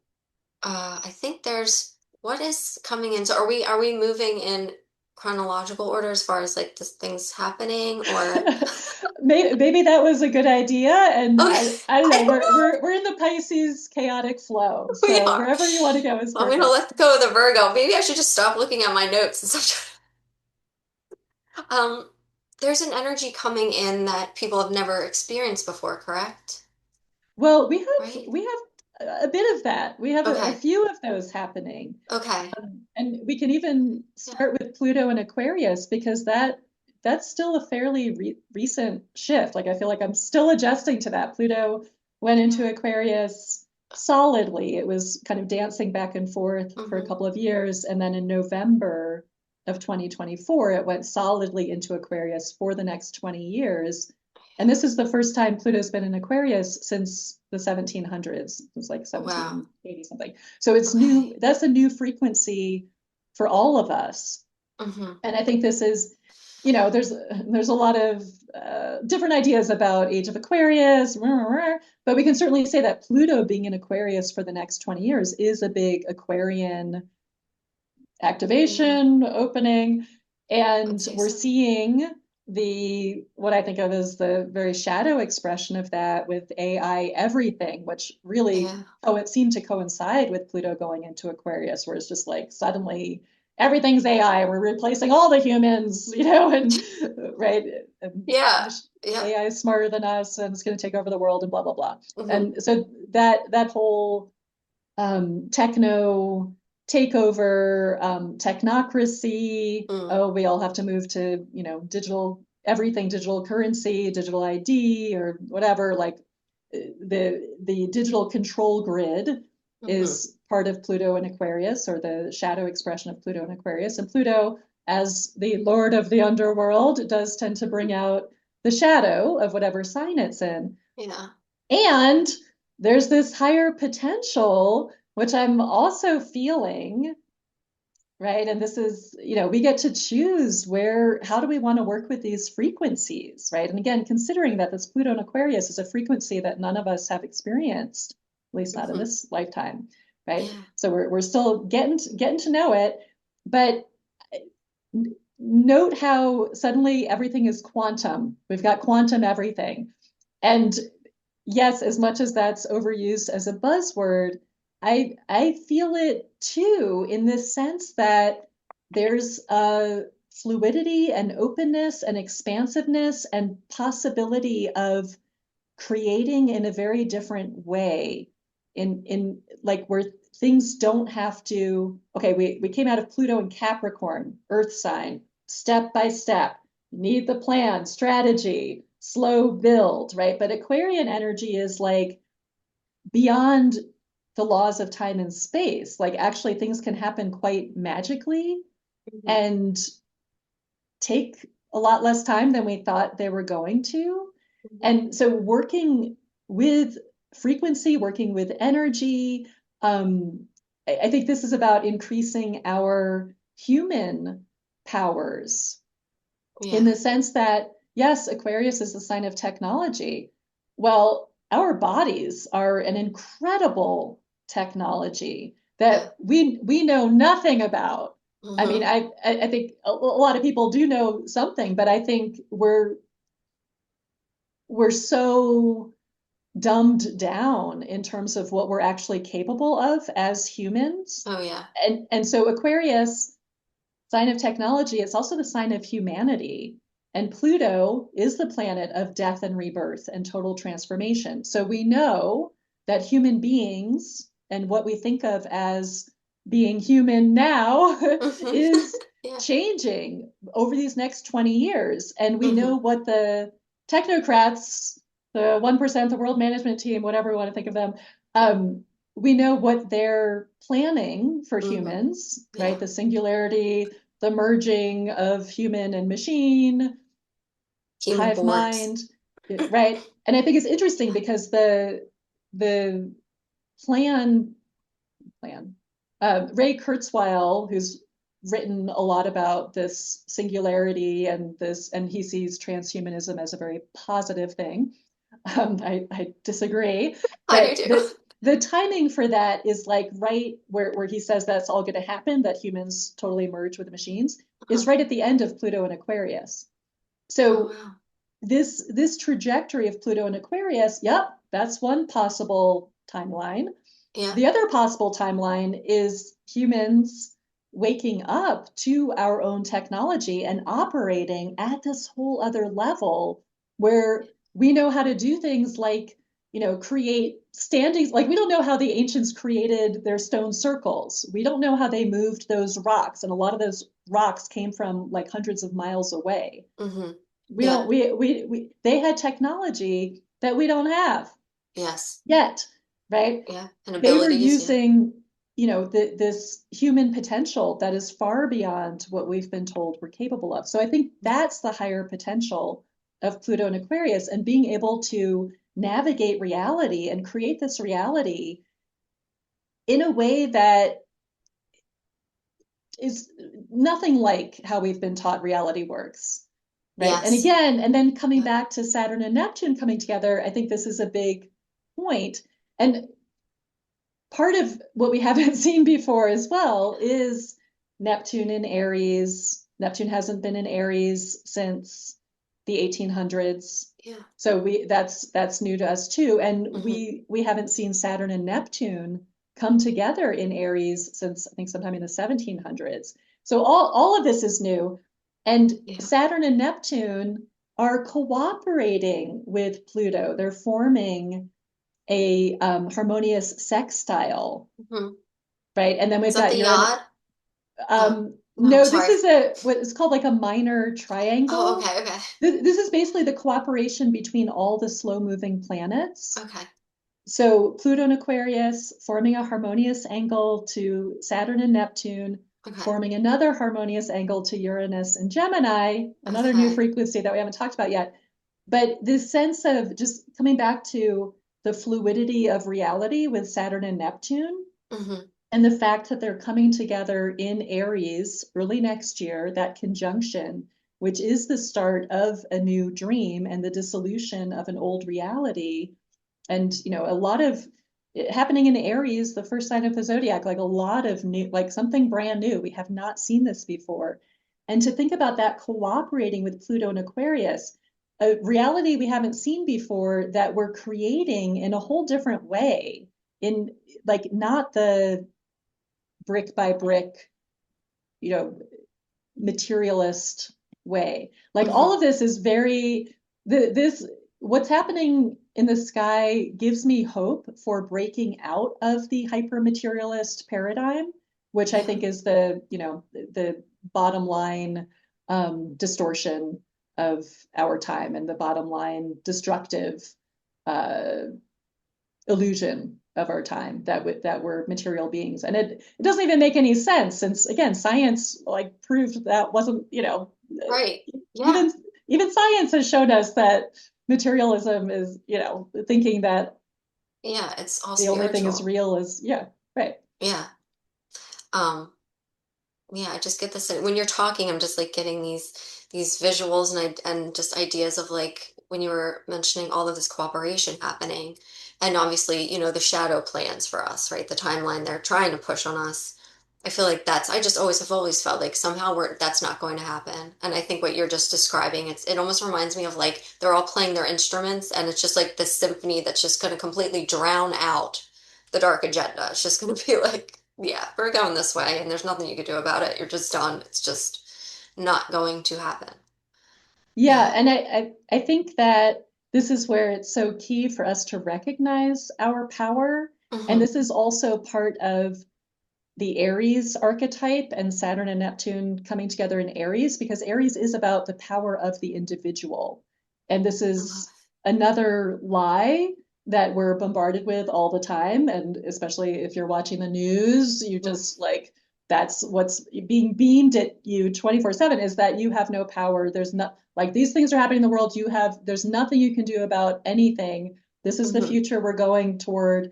S1: I think there's what is coming in. So are we moving in chronological order as far as like this things happening or
S2: Maybe that was a good idea. And
S1: okay,
S2: I don't
S1: I
S2: know,
S1: don't
S2: we're in the Pisces chaotic flow.
S1: know. We
S2: So
S1: are.
S2: wherever you want to go is
S1: I'm gonna
S2: perfect.
S1: let go of the Virgo. Maybe I should just stop looking at my notes and stop. There's an energy coming in that people have never experienced before, correct?
S2: Well, we have
S1: Right?
S2: we have a bit of that. We have a
S1: Okay.
S2: few of those happening.
S1: Okay.
S2: And we can even
S1: Yeah.
S2: start with Pluto and Aquarius because that's still a fairly recent shift. Like I feel like I'm still adjusting to that. Pluto went
S1: Yeah.
S2: into Aquarius solidly. It was kind of dancing back and forth for a
S1: Hmm.
S2: couple of years, and then in November of 2024, it went solidly into Aquarius for the next 20 years. And this is the first time Pluto's been in Aquarius since the 1700s. It was like
S1: Wow.
S2: 1780 something. So it's new.
S1: Okay.
S2: That's a new frequency for all of us.
S1: Hmm.
S2: And I think this is, there's a lot of different ideas about Age of Aquarius, but we can certainly say that Pluto being in Aquarius for the next 20 years is a big Aquarian
S1: Yeah,
S2: activation, opening,
S1: I'd
S2: and
S1: say
S2: we're
S1: so.
S2: seeing the what I think of as the very shadow expression of that with AI everything, which really
S1: Yeah.
S2: it seemed to coincide with Pluto going into Aquarius, where it's just like suddenly everything's AI, we're replacing all the humans, and right, and
S1: Yeah. Yeah.
S2: AI is smarter than us and it's going to take over the world and blah blah blah.
S1: Hmm.
S2: And so that whole techno takeover, technocracy.
S1: Mm.
S2: Oh, we all have to move to, digital, everything digital currency, digital ID, or whatever. Like the digital control grid
S1: Hmm.
S2: is part of Pluto and Aquarius, or the shadow expression of Pluto and Aquarius. And Pluto, as the lord of the underworld, does tend to bring out the shadow of whatever sign it's in.
S1: Yeah.
S2: And there's this higher potential, which I'm also feeling, right? And this is, we get to choose how do we want to work with these frequencies, right? And again, considering that this Pluto and Aquarius is a frequency that none of us have experienced, at least not in
S1: Hmm.
S2: this lifetime, right?
S1: Yeah.
S2: So we're still getting to know it, but note how suddenly everything is quantum. We've got quantum everything. And yes, as much as that's overused as a buzzword, I feel it too in this sense that there's a fluidity and openness and expansiveness and possibility of creating in a very different way in like where things don't have to, okay, we came out of Pluto and Capricorn, earth sign, step by step, need the plan, strategy, slow build, right? But Aquarian energy is like beyond the laws of time and space. Like actually things can happen quite magically
S1: Hmm.
S2: and take a lot less time than we thought they were going to.
S1: Hmm.
S2: And so working with frequency, working with energy, I think this is about increasing our human powers in
S1: Yeah.
S2: the sense that, yes, Aquarius is the sign of technology. Well, our bodies are an incredible technology
S1: Yeah.
S2: that we know nothing about. I mean,
S1: Hmm.
S2: I think a lot of people do know something, but I think we're so dumbed down in terms of what we're actually capable of as humans.
S1: Oh, yeah.
S2: And so Aquarius, sign of technology, it's also the sign of humanity. And Pluto is the planet of death and rebirth and total transformation. So we know that human beings and what we think of as being human now
S1: Hmm.
S2: is
S1: Yeah.
S2: changing over these next 20 years. And we know
S1: Hmm.
S2: what the technocrats, the 1%, the world management team, whatever we want to think of them, um, we know what they're planning for
S1: Hmm.
S2: humans, right?
S1: Yeah.
S2: The singularity, the merging of human and machine,
S1: Human
S2: hive
S1: boards.
S2: mind, right? And I think it's interesting
S1: Yeah.
S2: because the plan plan Ray Kurzweil, who's written a lot about this singularity and he sees transhumanism as a very positive thing. I disagree,
S1: I do
S2: but
S1: too.
S2: the timing for that is like right where he says that's all going to happen, that humans totally merge with the machines, is
S1: Uh-huh.
S2: right at the end of Pluto and Aquarius.
S1: Oh,
S2: So
S1: wow.
S2: this trajectory of Pluto and Aquarius, yep, that's one possible timeline.
S1: Yeah.
S2: The other possible timeline is humans waking up to our own technology and operating at this whole other level where we know how to do things like create standings. Like we don't know how the ancients created their stone circles. We don't know how they moved those rocks. And a lot of those rocks came from like hundreds of miles away.
S1: Hmm.
S2: We
S1: Yeah.
S2: don't, we they had technology that we don't have
S1: Yes.
S2: yet, right?
S1: Yeah. And
S2: They were
S1: abilities. Yeah.
S2: using, this human potential that is far beyond what we've been told we're capable of. So I think
S1: Yeah.
S2: that's the higher potential of Pluto and Aquarius, and being able to navigate reality and create this reality in a way that is nothing like how we've been taught reality works. Right. And
S1: Yes.
S2: again, and then coming
S1: Yeah.
S2: back to Saturn and Neptune coming together, I think this is a big point. And part of what we haven't seen before as well is Neptune in Aries. Neptune hasn't been in Aries since the 1800s.
S1: Yeah.
S2: So that's new to us too. And
S1: Hmm.
S2: we haven't seen Saturn and Neptune come together in Aries since I think sometime in the 1700s. So all of this is new. And
S1: Yeah.
S2: Saturn and Neptune are cooperating with Pluto. They're forming a harmonious sextile,
S1: Hmm.
S2: right? And then
S1: Is
S2: we've
S1: that
S2: got
S1: the
S2: Uranus.
S1: yacht? Oh, no,
S2: No, this
S1: sorry.
S2: is a what is called like a minor
S1: Oh,
S2: triangle.
S1: okay. Okay.
S2: This is basically the cooperation between all the slow moving planets.
S1: Okay.
S2: So Pluto and Aquarius forming a harmonious angle to Saturn and Neptune,
S1: Okay.
S2: forming another harmonious angle to Uranus and Gemini, another new
S1: Okay.
S2: frequency that we haven't talked about yet. But this sense of just coming back to the fluidity of reality with Saturn and Neptune,
S1: Hmm.
S2: and the fact that they're coming together in Aries early next year, that conjunction, which is the start of a new dream and the dissolution of an old reality. And, a lot of happening in Aries, the first sign of the zodiac, like a lot of new, like something brand new. We have not seen this before. And to think about that cooperating with Pluto and Aquarius, a reality we haven't seen before that we're creating in a whole different way, in like not the brick by brick, you know, materialist way. Like all
S1: Hmm.
S2: of this is very this what's happening in the sky gives me hope for breaking out of the hyper materialist paradigm, which I
S1: Yeah.
S2: think is the bottom line distortion of our time and the bottom line destructive uh, illusion of our time that we're material beings. And it doesn't even make any sense, since again science like proved that wasn't,
S1: Right. Yeah.
S2: even even science has shown us that materialism is, thinking that
S1: Yeah. It's all
S2: the only thing is
S1: spiritual.
S2: real is, yeah, right.
S1: Yeah. Um, yeah, I just get this when you're talking, I'm just like getting these visuals and just ideas of like when you were mentioning all of this cooperation happening, and obviously, the shadow plans for us, right? The timeline they're trying to push on us. I feel like I just always have always felt like somehow that's not going to happen. And I think what you're just describing, it almost reminds me of like they're all playing their instruments and it's just like this symphony that's just going to completely drown out the dark agenda. It's just going to be like, yeah, we're going this way and there's nothing you could do about it. You're just done. It's just not going to happen.
S2: Yeah,
S1: Yeah.
S2: and I think that this is where it's so key for us to recognize our power. And
S1: Hmm.
S2: this is also part of the Aries archetype and Saturn and Neptune coming together in Aries, because Aries is about the power of the individual. And this
S1: I love
S2: is another lie that we're bombarded with all the time. And especially if you're watching the news, you
S1: it.
S2: just like, that's what's being beamed at you 24/7, is that you have no power. There's not like these things are happening in the world. There's nothing you can do about anything. This is the
S1: Hmm.
S2: future we're going toward.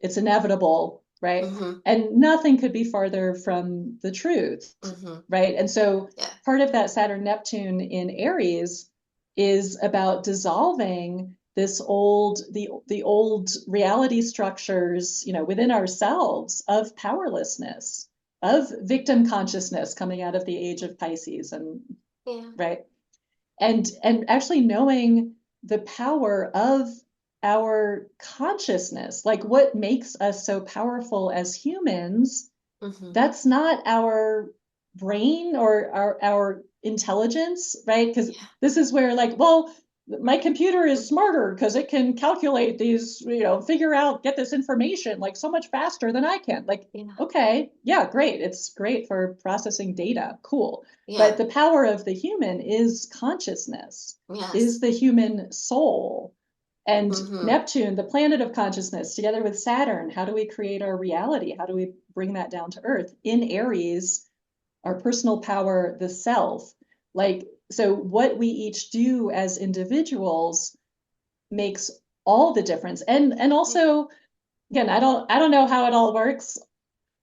S2: It's inevitable, right?
S1: Hmm.
S2: And nothing could be farther from the truth,
S1: Hmm.
S2: right? And so
S1: Yeah.
S2: part of that Saturn Neptune in Aries is about dissolving the old reality structures, within ourselves of powerlessness, of victim consciousness coming out of the age of Pisces, and
S1: Yeah.
S2: right, and actually knowing the power of our consciousness, like what makes us so powerful as humans.
S1: Hmm.
S2: That's not our brain or our intelligence, right? Because
S1: Yeah.
S2: this is where like, well, my computer is smarter because it can calculate these, figure out, get this information like so much faster than I can. Like,
S1: Yeah.
S2: okay, yeah, great. It's great for processing data. Cool.
S1: Yeah.
S2: But the power of the human is consciousness, is
S1: Yes.
S2: the human soul. And
S1: Mm-hmm.
S2: Neptune, the planet of consciousness, together with Saturn, how do we create our reality? How do we bring that down to earth? In Aries, our personal power, the self. Like, so what we each do as individuals makes all the difference. And
S1: Yeah.
S2: also, again, I don't know how it all works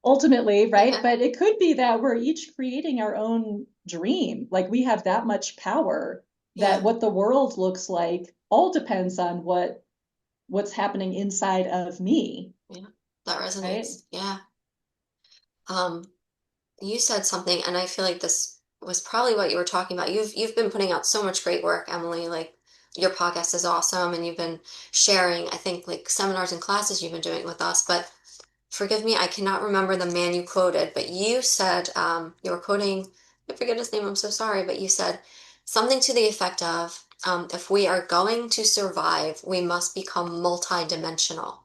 S2: ultimately, right?
S1: Yeah.
S2: But it could be that we're each creating our own dream. Like we have that much power that
S1: Yeah.
S2: what the world looks like all depends on what's happening inside of me,
S1: Yeah. That
S2: right?
S1: resonates. Yeah. Um, you said something, and I feel like this was probably what you were talking about. You've been putting out so much great work, Emily. Like your podcast is awesome, and you've been sharing, I think, like seminars and classes you've been doing with us. But forgive me, I cannot remember the man you quoted, but you said you were quoting, I forget his name, I'm so sorry, but you said something to the effect of, if we are going to survive, we must become multidimensional.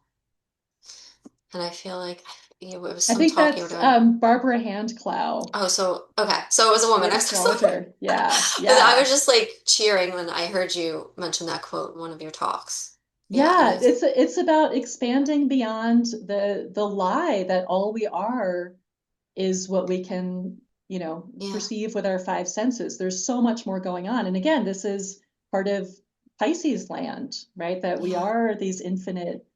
S1: And I feel like it was
S2: I
S1: some
S2: think
S1: talk you were
S2: that's
S1: doing.
S2: Barbara Handclough,
S1: Oh, so okay, so it was a woman.
S2: the
S1: I was just like,
S2: astrologer. Yeah,
S1: I
S2: yeah.
S1: was just like cheering when I heard you mention that quote in one of your talks. Yeah, and
S2: Yeah, it's about expanding beyond the lie that all we are is what we can,
S1: yeah,
S2: perceive with our five senses. There's so much more going on. And again, this is part of Pisces land, right? That we
S1: yeah,
S2: are these infinite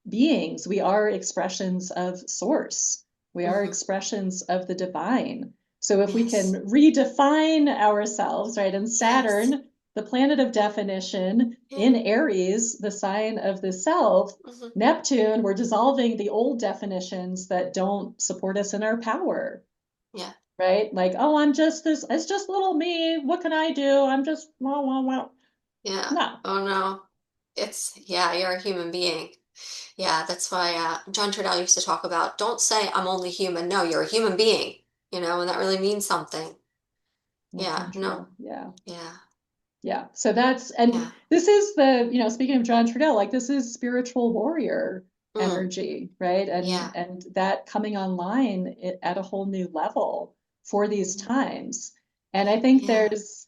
S2: beings. We are expressions of source. We are
S1: hmm
S2: expressions of the divine. So if we can
S1: yes,
S2: redefine ourselves, right? And
S1: yes,
S2: Saturn, the planet of definition,
S1: yeah,
S2: in Aries, the sign of the self,
S1: hmm
S2: Neptune, we're dissolving the old definitions that don't support us in our power,
S1: yeah,
S2: right? Like, oh, I'm just this, it's just little me. What can I do? I'm just, well, well, well.
S1: yeah.
S2: No,
S1: Oh no, yeah, you're a human being. Yeah, that's why John Trudell used to talk about, don't say I'm only human. No, you're a human being, and that really means something.
S2: that's so
S1: Yeah, no,
S2: true. Yeah.
S1: yeah,
S2: Yeah. So that's, and
S1: yeah,
S2: this is the, speaking of John Trudell, like this is spiritual warrior
S1: mm,
S2: energy, right? And
S1: yeah,
S2: and that coming online at a whole new level for these
S1: mhm,
S2: times. And I think
S1: yeah,
S2: there's,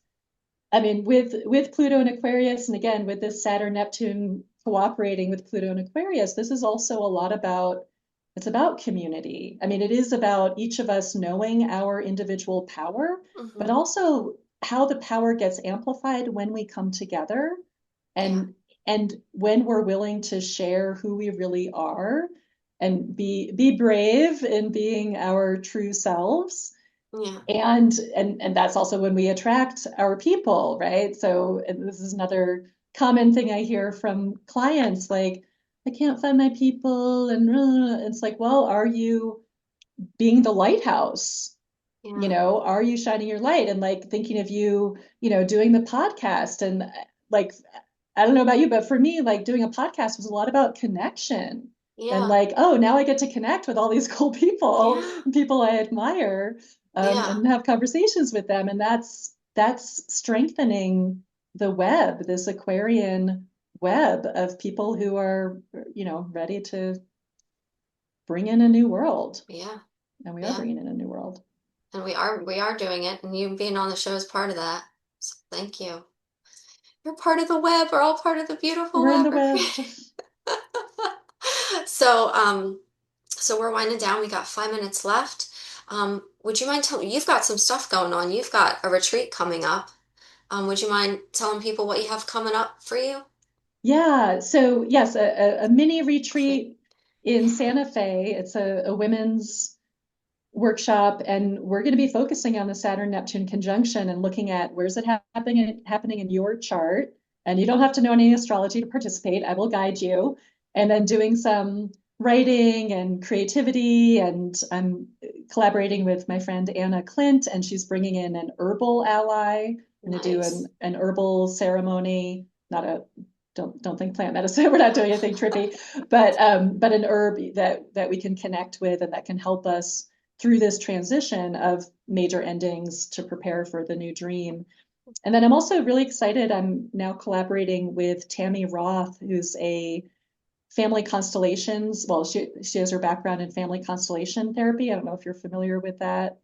S2: I mean, with Pluto and Aquarius, and again with this Saturn Neptune cooperating with Pluto and Aquarius, this is also a lot about, it's about community. I mean, it is about each of us knowing our individual power, but
S1: hmm
S2: also how the power gets amplified when we come together,
S1: yeah,
S2: and when we're willing to share who we really are and be brave in being our true selves.
S1: yeah,
S2: And that's also when we attract our people, right? So, and this is another common thing I hear from clients, like, I can't find my people, and it's like, well, are you being the lighthouse?
S1: yeah,
S2: Are you shining your light? And like thinking of you, doing the podcast, and like, I don't know about you, but for me, like doing a podcast was a lot about connection. And
S1: yeah,
S2: like, oh, now I get to connect with all these cool people,
S1: yeah,
S2: people I admire,
S1: yeah,
S2: and have conversations with them. And that's strengthening the web, this Aquarian web of people who are, ready to bring in a new world.
S1: yeah,
S2: And we are
S1: yeah.
S2: bringing in a new world.
S1: And we are doing it, and you being on the show is part of that. So thank you. You're part of the web. We're all part of the beautiful
S2: We're in
S1: web
S2: the
S1: we're
S2: web.
S1: creating. So, so we're winding down. We got 5 minutes left. Would you mind telling me, you've got some stuff going on. You've got a retreat coming up. Would you mind telling people what you have coming up for you?
S2: Yeah. So yes, a mini retreat in
S1: Yeah,
S2: Santa Fe. It's a women's workshop, and we're going to be focusing on the Saturn Neptune conjunction and looking at where's it happening in your chart. And you don't have to know any astrology to participate. I will guide you. And then doing some writing and creativity. And I'm collaborating with my friend Anna Clint, and she's bringing in an herbal ally. I'm going to do
S1: nice.
S2: an herbal ceremony, not a, don't think plant medicine. We're not doing anything trippy, but an herb that we can connect with and that can help us through this transition of major endings to prepare for the new dream. And then I'm also really excited. I'm now collaborating with Tammy Roth, who's a family constellations. Well, she has her background in family constellation therapy. I don't know if you're familiar with that.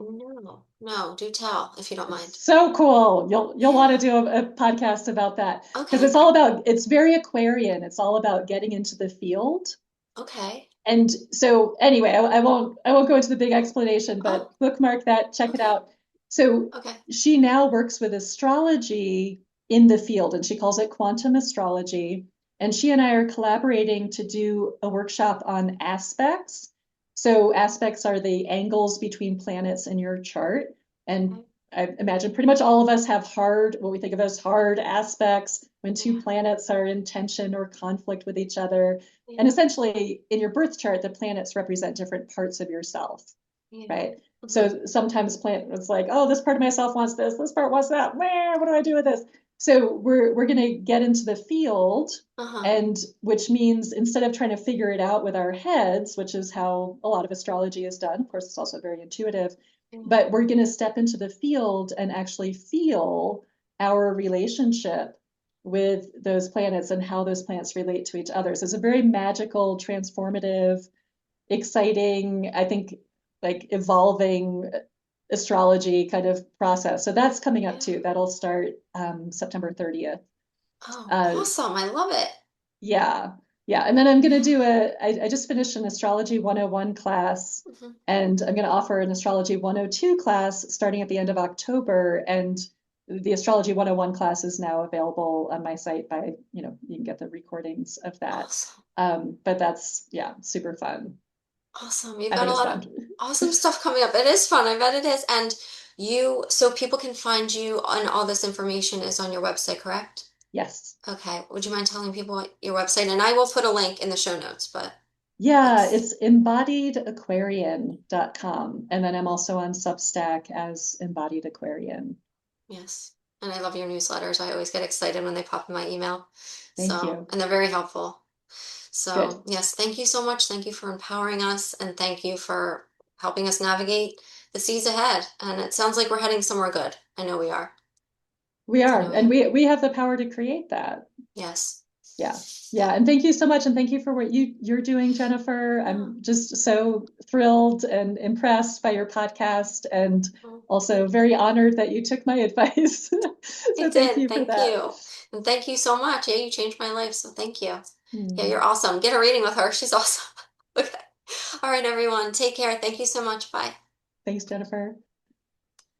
S1: No, no, do tell if you don't
S2: It's
S1: mind.
S2: so cool. You'll want to
S1: Yeah.
S2: do a podcast about that because
S1: Okay.
S2: it's all about it's very Aquarian. It's all about getting into the field.
S1: Okay.
S2: And so anyway, I won't go into the big explanation,
S1: Oh,
S2: but bookmark that, check it
S1: okay.
S2: out. So
S1: Okay.
S2: she now works with astrology in the field, and she calls it quantum astrology. And she and I are collaborating to do a workshop on aspects. So aspects are the angles between planets in your chart. And
S1: Okay.
S2: I imagine pretty much all of us have hard, what we think of as hard aspects when two
S1: Yeah.
S2: planets are in tension or conflict with each other. And
S1: Yeah.
S2: essentially, in your birth chart, the planets represent different parts of yourself,
S1: Yeah.
S2: right?
S1: Mm-hmm.
S2: So sometimes planets like, oh, this part of myself wants this part wants that. What do I do with this? So we're going to get into the field,
S1: Uh-huh.
S2: and which means instead of trying to figure it out with our heads, which is how a lot of astrology is done, of course, it's also very intuitive,
S1: Yeah.
S2: but we're going to step into the field and actually feel our relationship with those planets and how those planets relate to each other. So it's a very magical, transformative, exciting, I think, like evolving astrology kind of process. So that's coming up
S1: Yeah.
S2: too. That'll start September 30th.
S1: Oh,
S2: Uh,
S1: awesome. I love it.
S2: yeah, yeah. And then I'm going to
S1: Yeah.
S2: do I just finished an Astrology 101 class,
S1: Mm-hmm.
S2: and I'm going to offer an Astrology 102 class starting at the end of October. And the Astrology 101 class is now available on my site by, you can get the recordings of that.
S1: Awesome.
S2: But that's, yeah, super fun.
S1: Awesome. You've
S2: I
S1: got
S2: think
S1: a
S2: it's
S1: lot of
S2: fun.
S1: awesome stuff coming up. It is fun. I bet it is. And so people can find you and all this information is on your website, correct?
S2: Yes.
S1: Okay. Would you mind telling people your website? And I will put a link in the show notes, but
S2: Yeah,
S1: that's,
S2: it's embodiedaquarian.com. And then I'm also on Substack as Embodied Aquarian.
S1: yes. And I love your newsletters. I always get excited when they pop in my email.
S2: Thank
S1: So,
S2: you.
S1: and they're very helpful.
S2: Good.
S1: So, yes, thank you so much. Thank you for empowering us and thank you for helping us navigate the seas ahead. And it sounds like we're heading somewhere good. I know we are.
S2: We
S1: I
S2: are,
S1: know we
S2: and
S1: are.
S2: we have the power to create that.
S1: Yes.
S2: Yeah.
S1: Yeah.
S2: Yeah. And thank you so much. And thank you for what you're doing, Jennifer.
S1: Oh,
S2: I'm just so thrilled and impressed by your podcast and
S1: oh,
S2: also
S1: thank you.
S2: very honored that you took my advice.
S1: I
S2: So thank
S1: did.
S2: you for
S1: Thank
S2: that.
S1: you. And thank you so much. Yeah, you changed my life. So thank you. Yeah,
S2: Hmm.
S1: you're awesome. Get a reading with her. She's awesome. Okay. All right, everyone. Take care. Thank you so much. Bye.
S2: Thanks, Jennifer.